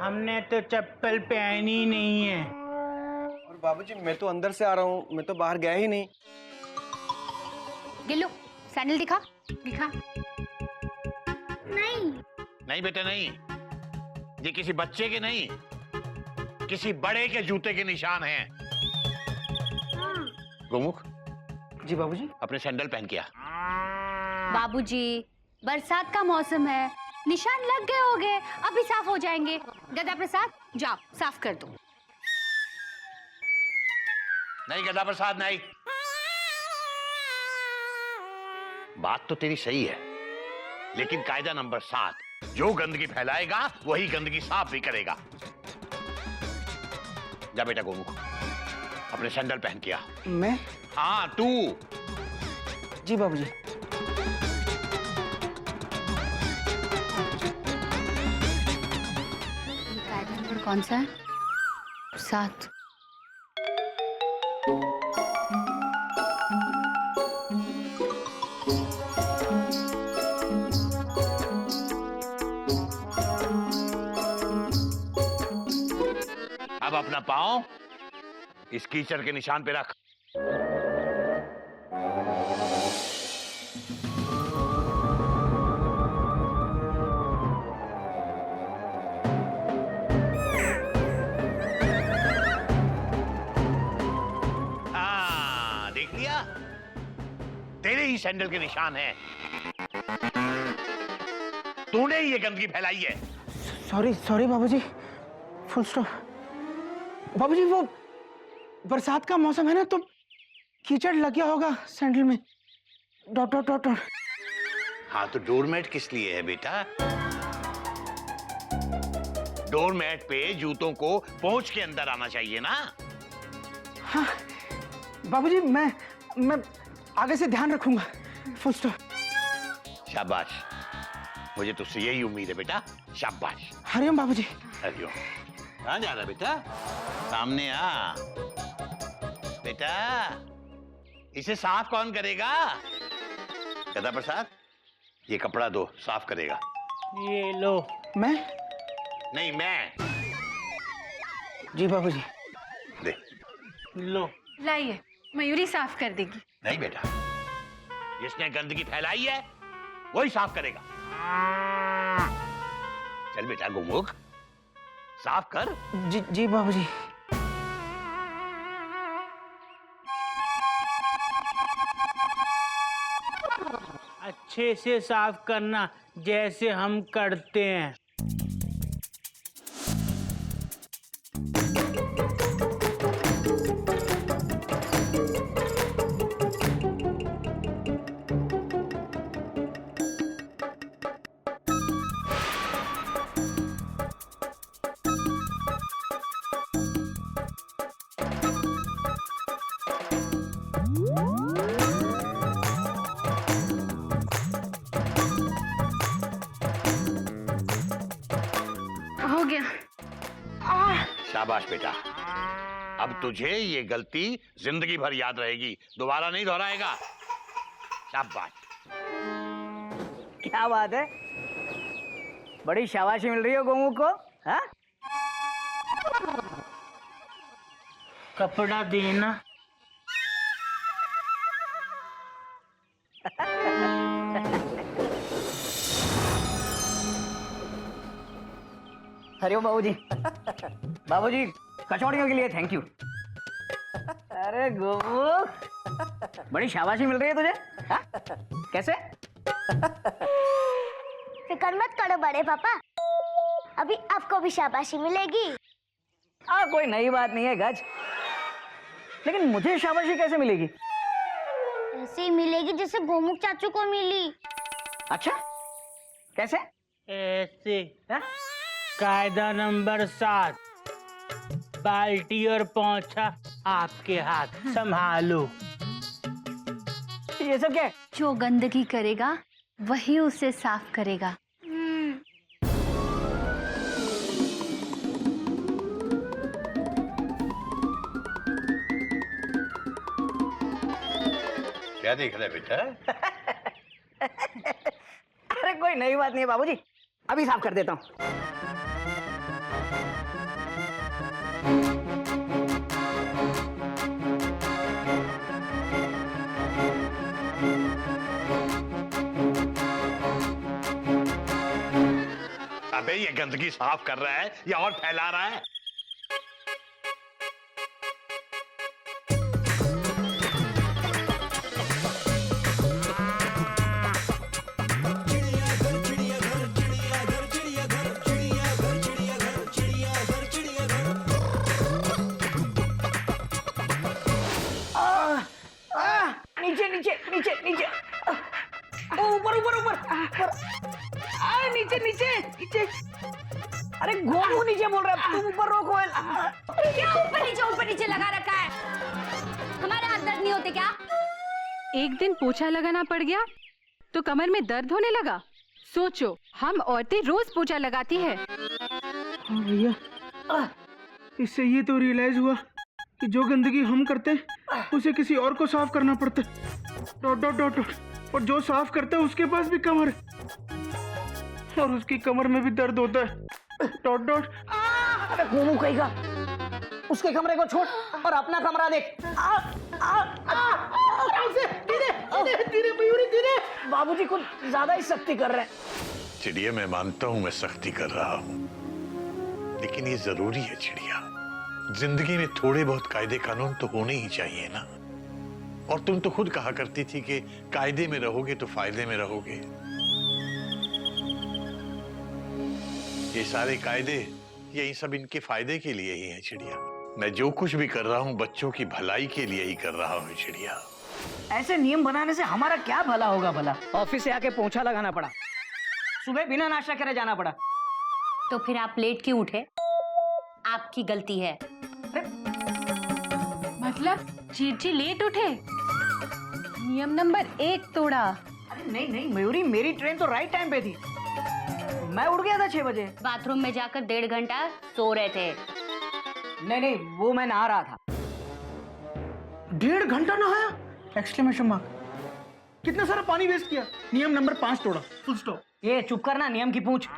हमने तो चप्पल पहनी नहीं है। और बाबूजी मैं तो अंदर से आ रहा हूँ, मैं तो बाहर गया ही नहीं। गिल्लू, सैंडल दिखा, दिखा। नहीं बेटा नहीं, ये किसी बच्चे के नहीं, किसी बड़े के जूते के निशान हैं। गोमुख, जी बाबूजी। अपने सैंडल पहन के आ। बाबूजी, बरसात का मौसम है, निशान लग गए होंगे, अभी साफ हो जाएंगे। गधा प्रसाद जाओ साफ कर दो। नहीं गधा प्रसाद नहीं, बात तो तेरी सही है, लेकिन कायदा नंबर 7, जो गंदगी फैलाएगा वही गंदगी साफ भी करेगा। जा बेटा गोमुख, अपने सैंडल पहन के आ। मैं? हाँ तू। जी बाबूजी। कायदा नंबर कौन सा है? 7। अब अपना पाँव इस कीचड़ के निशान पे रख। हाँ देख लिया, तेरे ही सैंडल के निशान हैं। तूने ही ये गंदगी फैलाई है। सॉरी सॉरी बाबूजी, फुल स्टॉप। बाबूजी वो बरसात का मौसम है ना, तो कीचड़ लग गया होगा सैंडल में। Dot dot dot dot. हाँ तो डोरमेट किस लिए है बेटा? डोरमेट पे जूतों को पहुंच के अंदर आना चाहिए ना। हाँ बाबूजी, मैं आगे से ध्यान रखूंगा। Full stop. शाबाश, मुझे तुझसे यही उम्मीद है बेटा। शाबाश। हरिओम बाबूजी। हरिओम। कहाँ जा रहा बेटा? सामने आ बेटा। इसे साफ कौन करेगा? गदा प्रसाद, ये कपड़ा दो, साफ करेगा। ये लो। मैं? नहीं मैं। जी बाबूजी। दे। लो। लाइए, मयूरी साफ कर देगी। नहीं बेटा, जिसने गंदगी फैलाई है वही साफ करेगा। चल बेटा गोमुख, साफ कर। जी बाबूजी। अच्छे से साफ करना, जैसे हम करते हैं। हो गया। शाबाश बेटा, अब तुझे ये गलती जिंदगी भर याद रहेगी, दोबारा नहीं दोहराएगा। शाबाश। क्या बात है, बड़ी शाबाशी मिल रही है गोमुख को। हाँ? कपड़ा देना। हरिओम बाबूजी। बाबूजी, कचौड़ियों के लिए थैंक यू। अरे गोमुख, बड़ी शाबाशी मिल रही है तुझे। हाँ? कैसे? फिक्र मत करो बड़े पापा, अभी आपको भी शाबाशी मिलेगी। कोई नई बात नहीं है गज, लेकिन मुझे शाबाशी कैसे मिलेगी? ऐसे ही मिलेगी जैसे गोमुख चाचू को मिली। अच्छा, कैसे? ऐसे। हाँ? कायदा नंबर 7, बाल्टी और पोंछा आपके हाथ, संभालो। ये सब क्या है? जो गंदगी करेगा वही उसे साफ करेगा। क्या देख रहे बेटा? अरे कोई नई बात नहीं है बाबूजी, अभी साफ कर देता हूँ। अबे ये गंदगी साफ कर रहा है या और फैला रहा है? नीचे नीचे नीचे नीचे, ऊपर ऊपर ऊपर, नीचे नीचे नीचे। अरे गोमू नीचे बोल रहा है, तुम ऊपर रोको। क्या ऊपर नीचे लगा रखा है? हमारे हाथ दर्द नहीं होते क्या? एक दिन पोछा लगाना पड़ गया तो कमर में दर्द होने लगा। सोचो, हम औरतें रोज पोछा लगाती है। हाँ भैया, इससे ये तो रियलाइज हुआ कि जो गंदगी हम करते हैं उसे किसी और को साफ करना पड़ता है। Dot dot dot dot. और जो साफ करता है उसके पास भी कमर है और उसकी कमर में भी दर्द होता है। Dot dot. अरे गोमू कहेगा, उसके कमरे को छोड़ और अपना कमरा देख। धीरे मयूरी, धीरे। बाबूजी कुछ ज्यादा ही सख्ती कर रहे हैं। चिड़िया, मैं मानता हूं मैं सख्ती कर रहा हूं, लेकिन ये जरूरी है चिड़िया। जिंदगी में थोड़े बहुत कायदे कानून तो होने ही चाहिए ना। और तुम तो खुद कहा करती थी कि कायदे में रहोगे तो फायदे में रहोगे। ये सारे कायदे, यही सब इनके फायदे के लिए ही है चिड़िया। मैं जो कुछ भी कर रहा हूँ बच्चों की भलाई के लिए ही कर रहा हूँ चिड़िया। ऐसे नियम बनाने से हमारा क्या भला होगा भला? ऑफिस से आके पोंछा लगाना पड़ा, सुबह बिना नाश्ता करे जाना पड़ा। तो फिर आप लेट क्यों उठे? आपकी गलती है। मतलब चीची लेट उठे, नियम नंबर 1 तोड़ा। अरे नहीं नहीं मयूरी, मेरी ट्रेन तो राइट टाइम पे थी, मैं उठ गया था 6 बजे। बाथरूम में जाकर 1.5 घंटा सो रहे थे। नहीं नहीं, वो मैं नहा रहा था। 1.5 घंटा नहाया? Exclamation mark. कितना सारा पानी वेस्ट किया। नियम नंबर 5 तोड़ा, फुल स्टॉप। ये चुप करना, नियम की पूछ।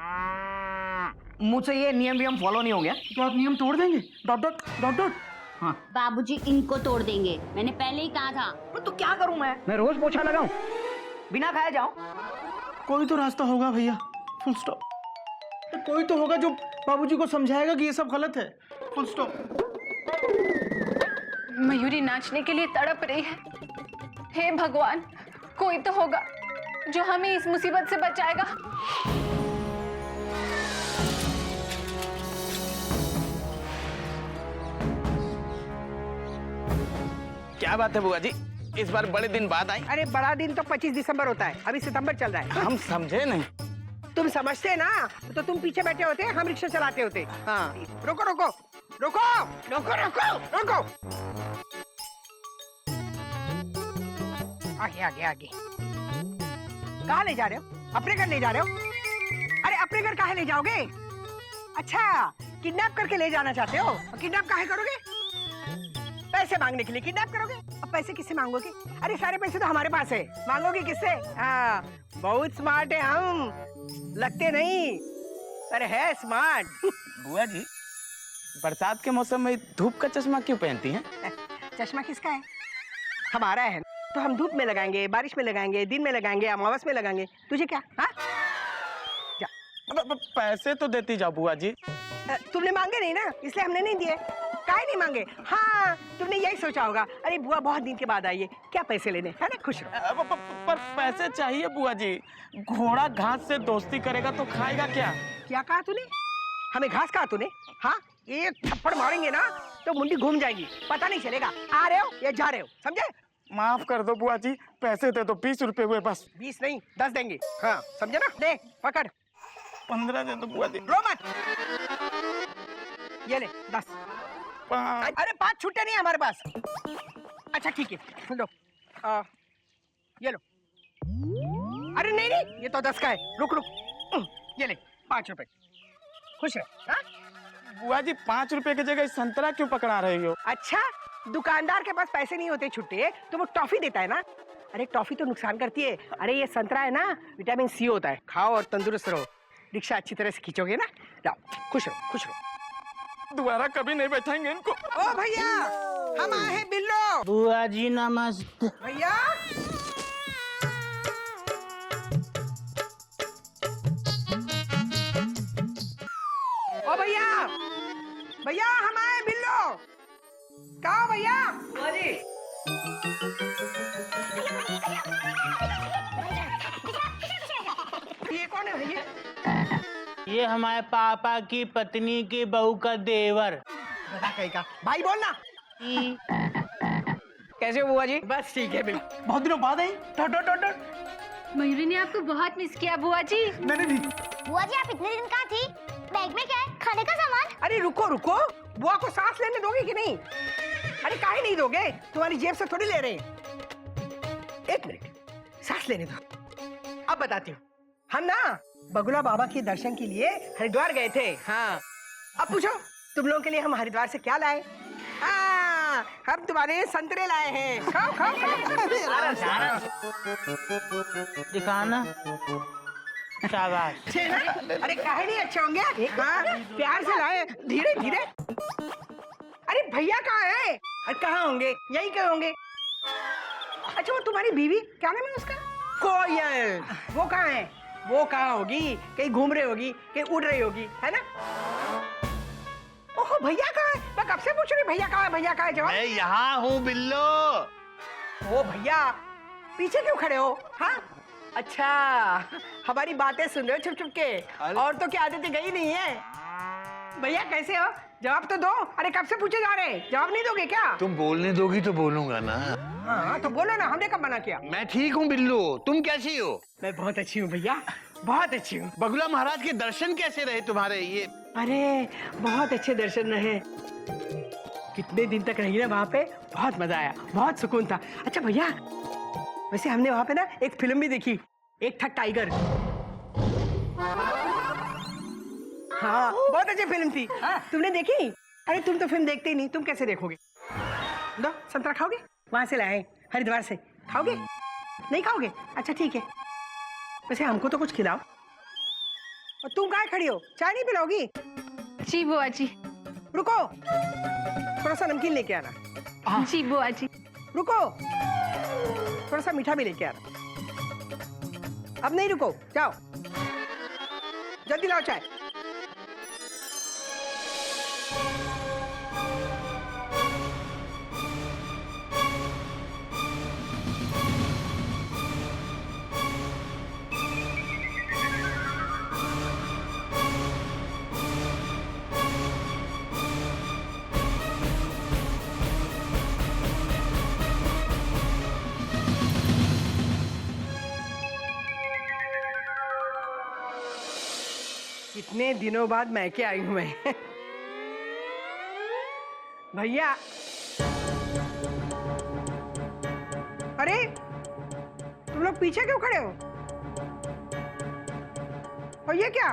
मुझसे ये नियम फॉलो नहीं हो गया तो आप नियम तोड़ देंगे? Dot dot dot dot. हाँ बाबूजी इनको तोड़ देंगे, मैंने पहले ही कहा था। तो क्या करूं मैं रोज पोछा लगाऊं, बिना खाए जाऊं? कोई तो रास्ता होगा भैया, फुल स्टॉप। कोई तो होगा जो बाबूजी को समझाएगा कि ये सब गलत है, फुल स्टॉप। मयूरी नाचने के लिए तड़प रही है। हे भगवान, कोई तो होगा जो हमें इस मुसीबत से बचाएगा। क्या बात है बुआ जी, इस बार बड़े दिन बाद आई? अरे बड़ा दिन तो 25 दिसंबर होता है, अभी सितंबर चल रहा है। हम समझे नहीं। तुम समझते ना तो तुम पीछे बैठे होते, हम रिक्शा चलाते होते। हाँ रोको रोको रोको रोको रोको रोको, आगे आगे आगे। कहाँ ले जा रहे हो? अपने घर ले जा रहे हो? अरे अपने घर कहाँ ले जाओगे? अच्छा किडनैप करके ले जाना चाहते हो? किडनैप काहे करोगे? पैसे मांगने के लिए किडनैप करोगे? अब पैसे किससे मांगोगे? अरे सारे पैसे तो हमारे पास है, मांगोगे किससे? हाँ बहुत स्मार्ट है हम, लगते नहीं अरे है स्मार्ट। बुआ जी बरसात के मौसम में धूप का चश्मा क्यों पहनती हैं? चश्मा किसका है? हमारा है तो हम धूप में लगाएंगे, बारिश में लगाएंगे, दिन में लगाएंगे, अमावस में लगाएंगे, तुझे क्या? हाँ पैसे तो देती जाओ बुआ जी। तुमने मांगे नहीं ना, इसलिए हमने नहीं दिए। काहे नहीं मांगे? हाँ तुमने यही सोचा होगा, अरे बुआ बहुत दिन के बाद आई है, क्या पैसे लेने, है ना? खुश रहो। पर पैसे चाहिए बुआ जी, घोड़ा घास से दोस्ती करेगा तो खाएगा क्या? क्या कहा तूने? हमें घास कहा तूने? हाँ एक थप्पड़ मारेंगे ना तो मुंडी घूम जाएगी, पता नहीं चलेगा आ रहे हो या जा रहे हो, समझे? माफ कर दो बुआ जी, पैसे दे दो, 20 रुपए हुए बस। 20 नहीं 10 देंगे, हाँ समझे ना? दे पकड़। 15 दे दो बुआ जी। रो मत, ये ले 10। अरे 5 छुट्टे नहीं हमारे पास। अच्छा ठीक है लो, ये लो। अरे नहीं नहीं ये तो 10 का है, रुक रुक, ये ले 5 रुपए, खुश रह। हाँ? बुआ जी 5 रुपए की जगह संतरा क्यों पकड़ा रही हो? अच्छा दुकानदार के पास पैसे नहीं होते छुट्टे तो वो टॉफी देता है ना। अरे टॉफी तो नुकसान करती है, अरे ये संतरा है ना, विटामिन सी होता है, खाओ और तंदुरुस्त रहो। रिक्शा अच्छी तरह से खींचोगे ना, लाओ खुश रहो खुश रहो। दोबारा कभी नहीं बैठाएंगे इनको। ओ भैया हम आए हैं बिल्लो। बुआ जी नमस्ते। भैया ओ भैया, भैया हम आए बिल्लो। कहाँ भैया? ये कौन है भैया? ये हमारे पापा की पत्नी की बहू का देवर। भाई बोलना। कैसे हो बुआ जी? बस ठीक है बिल्कुल। बहुत दिनों बाद आई। Dot dot dot dot. Mayuri ने आपको बहुत मिस किया बुआ जी। मैंने भी। बुआ जी आप इतने दिन कहाँ थी? बैग में क्या है? खाने का सामान? अरे रुको रुको, बुआ को सांस लेने दोगे कि नहीं? अरे काहे नहीं दोगे, तुम्हारी जेब से थोड़ी ले रहे हैं। 1 मिनट सांस लेने दो, अब बताती हूँ। हम ना बगुला बाबा के दर्शन के लिए हरिद्वार गए थे। हाँ अब पूछो तुम लोगों के लिए हम हरिद्वार से क्या लाए? हम तुम्हारे संतरे लाए हैं, खाओ खाओ दिखाना। शाबाश। अरे काहे नहीं अच्छे होंगे? हाँ प्यार से लाए, धीरे धीरे। अरे भैया कहाँ है? अरे कहाँ होंगे? यही कहाँ होंगे? अच्छा वो तुम्हारी बीवी क्या नाम है उसका? कोयल। वो कहाँ है? वो कहाँ होगी? कहीं घूम रही होगी, कहीं उड़ रही होगी, है ना? ओहो भैया कहाँ है? मैं कब से पूछ रही भैया कहाँ है, भैया कहाँ है? जवाब। मैं यहाँ हूँ बिल्लो। ओ भैया पीछे क्यों खड़े हो? हाँ अच्छा हमारी बातें सुन रहे हो छुप छुप के, और तो क्या आदतें गई नहीं है। भैया कैसे हो? जवाब तो दो। अरे कब से पूछे जा रहे हैं, जवाब नहीं दोगे क्या? तुम बोलने दोगी तो बोलूंगा ना। हाँ तो बोलो ना, हमने कब मना किया? मैं ठीक हूँ बिल्लू, तुम कैसी हो? मैं बहुत अच्छी हूँ भैया, बहुत अच्छी हूँ। बगुला महाराज के दर्शन कैसे रहे तुम्हारे? ये अरे बहुत अच्छे दर्शन रहे, कितने दिन तक रही ना वहाँ पे, बहुत मजा आया, बहुत सुकून था। अच्छा भैया, वैसे हमने वहाँ पे ना एक फिल्म भी देखी, एक था टाइगर। हाँ बहुत अच्छी फिल्म थी। तुमने देखी? अरे तुम तो फिल्म देखते ही नहीं, तुम कैसे देखोगे? दो संतरा खाओगे? वहां से लाए हरिद्वार से, खाओगे? नहीं खाओगे? अच्छा ठीक है, वैसे हमको तो कुछ खिलाओ। और तुम कहाँ खड़ी हो, चाय नहीं पिलाओगी? जी बुआ जी। रुको, थोड़ा सा नमकीन लेके आना। जी बुआ जी। रुको, थोड़ा सा मीठा भी लेके आना। अब नहीं रुको, जाओ जल्दी लाओ चाय। कितने दिनों बाद मैके आई हूं मैं। भैया, अरे तुम लोग पीछे क्यों खड़े हो? और ये क्या,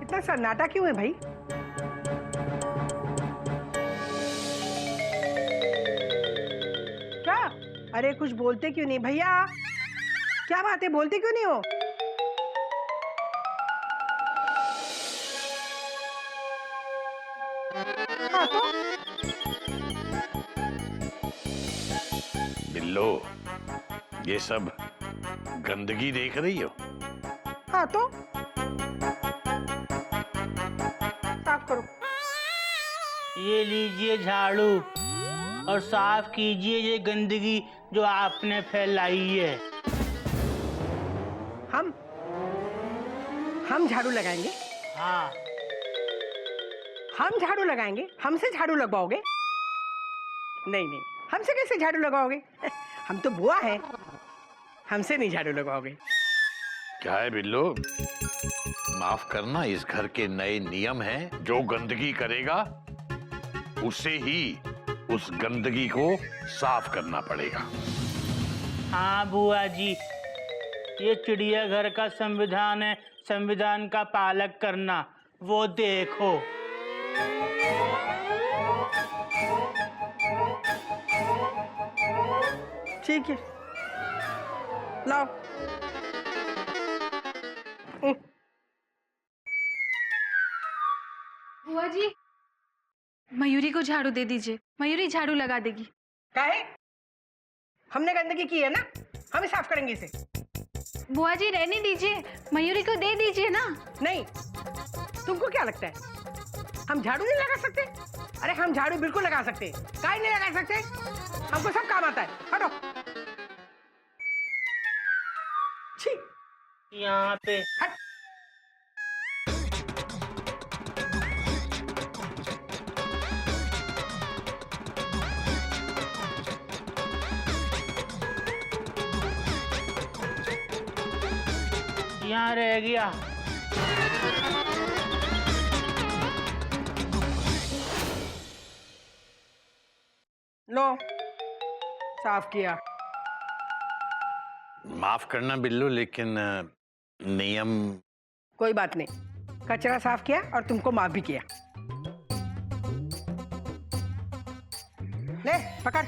इतना सन्नाटा क्यों है भाई? क्या? अरे कुछ बोलते क्यों नहीं भैया? क्या बात है, बोलते क्यों नहीं हो? हाँ तो? बिल्लो, ये सब गंदगी देख रही हो? हाँ तो? साफ करो। ये लीजिए झाड़ू और साफ कीजिए ये गंदगी जो आपने फैलाई है। हम झाड़ू लगाएंगे? हाँ, हम झाड़ू लगाएंगे? हमसे झाड़ू लगवाओगे? नहीं नहीं, हमसे कैसे झाड़ू लगवाओगे? हम तो बुआ हैं, हमसे नहीं झाड़ू लगवाओगे। क्या है बिल्लो, माफ करना, इस घर के नए नियम हैं। जो गंदगी करेगा उसे ही उस गंदगी को साफ करना पड़ेगा। हाँ बुआ जी, ये चिड़ियाघर का संविधान है, संविधान का पालन करना। वो देखो, ठीक है, लाओ। बुआ जी, मयूरी को झाड़ू दे दीजिए, मयूरी झाड़ू लगा देगी। काहे? हमने गंदगी की है ना, हम ही साफ करेंगे इसे। बुआ जी रहने दीजिए, मयूरी को दे दीजिए ना। नहीं, तुमको क्या लगता है हम झाड़ू नहीं लगा सकते? अरे हम झाड़ू बिल्कुल लगा सकते, काहे नहीं लगा सकते? हमको सब काम आता है। हटो। छी, यहाँ पे हट। यहाँ रह गया। लो, साफ किया। माफ करना बिल्लू, लेकिन नियम। कोई बात नहीं, कचरा साफ किया और तुमको माफ भी किया। ले पकड़।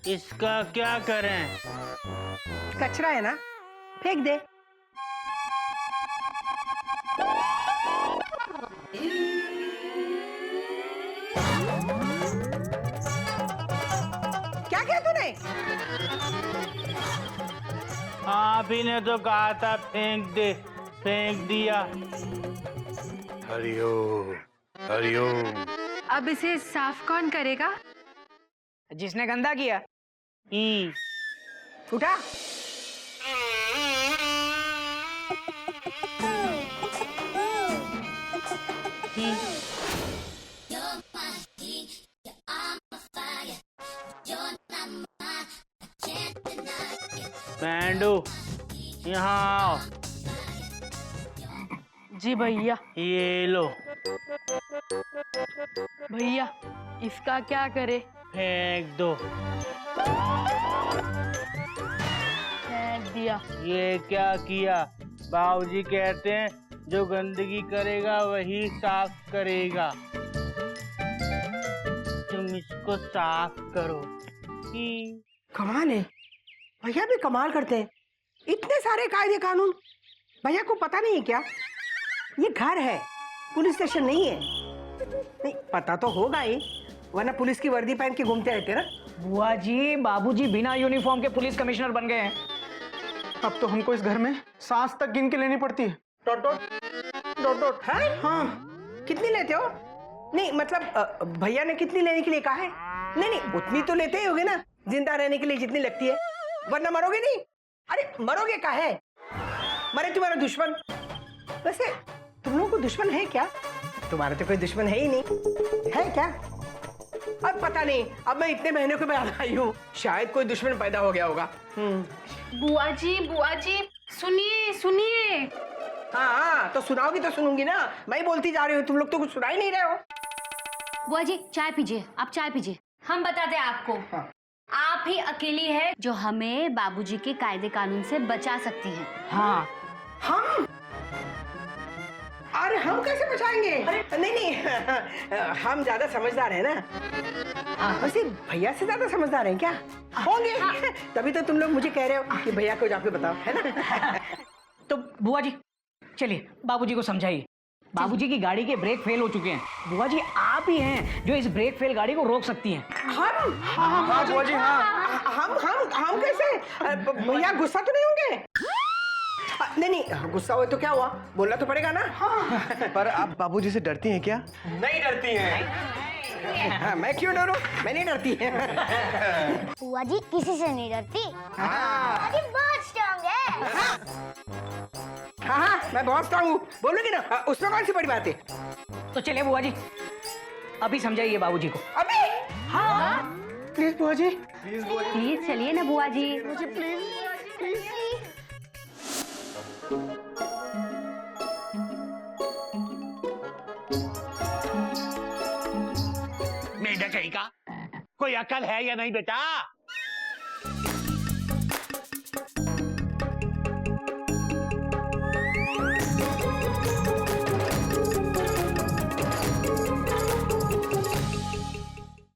इसका क्या करें? कचरा है ना, फेंक दे। क्या किया तूने? आप ही ने तो कहा था फेंक दे, फेंक दिया। हरिओम, हरिओम। अब इसे साफ कौन करेगा? जिसने गंदा किया। उठा। माही। बैंडू यहाँ आओ। जी भैया। ये लो। भैया इसका क्या करे? फेंक दो। फेंक दिया। ये क्या किया? बाबूजी कहते हैं जो गंदगी करेगा वही साफ करेगा। तुम इसको साफ करो। कमाल है, भैया भी कमाल करते हैं। इतने सारे कायदे कानून भैया को पता नहीं है क्या? ये घर है, पुलिस स्टेशन नहीं है। नहीं पता तो होगा ही, वरना पुलिस की वर्दी पहन के घूमते रहते ना। बुआ जी, बाबूजी बिना यूनिफॉर्म के पुलिस कमिश्नर बन गए हैं। अब तो हमको इस घर में सांस तक गिन के लेनी पड़ती है। Dot dot dot dot. हाँ, कितनी लेते हो? नहीं मतलब भैया ने कितनी लेने के लिए कहा है? नहीं नहीं, उतनी तो लेते ही होगे ना, जिंदा रहने के लिए जितनी लगती है, वरना मरोगे नहीं। अरे मरोगे का है? मरे तुम्हारा दुश्मन। वैसे तुम लोगों को दुश्मन है क्या? तुम्हारा तो कोई दुश्मन है ही नहीं, है क्या? अब पता नहीं, अब मैं इतने महीने के बाद आई हूँ, शायद कोई दुश्मन पैदा हो गया होगा। बुआ जी सुनिए सुनिए। हाँ तो सुनाओगी तो सुनूंगी ना, मैं बोलती जा रही हूँ, तुम लोग तो कुछ सुना ही नहीं रहे हो। बुआ जी चाय पीजिए, आप चाय पीजिए। हम बताते हैं आपको। हाँ। आप ही अकेली है जो हमें बाबूजी के कायदे कानून से बचा सकती है। हाँ। हम? अरे हम कैसे बचाएंगे? नहीं नहीं, हम ज्यादा समझदार है ना। वैसे भैया से ज्यादा समझदार हैं क्या? होंगे, तभी तो तुम लोग मुझे कह रहे हो कि भैया को जाके बताओ, है ना? तो बुआ जी चलिए बाबूजी को समझाइए। बाबूजी की गाड़ी के ब्रेक फेल हो चुके हैं। बुआ जी आप ही हैं जो इस ब्रेक फेल गाड़ी को रोक सकती हैं। हम? हाँ बुआ जी हाँ। हम कैसे? भैया गुस्सा तो नहीं होंगे? नहीं नहीं, गुस्सा हो तो क्या हुआ, बोलना तो पड़ेगा ना। पर आप बाबूजी से डरती हैं क्या? नहीं डरती हैं। मैं क्यों डरूं? मैं नहीं डरती। बुआ जी किसी से नहीं डरती। बुआ जी बहुत स्ट्रांग है। हाँ, मैं बहुत स्ट्रांग हूँ, बोलोगी ना, उसमें कौन सी बड़ी बात है? तो चलिए बुआ जी अभी समझाइए बाबूजी को। अभी? हाँ। प्लीज बुआ जी, प्लीज चलिए ना बुआ जी। मुझे प्लीज। मेढक कहीं का कोई अकल है या नहीं बेटा?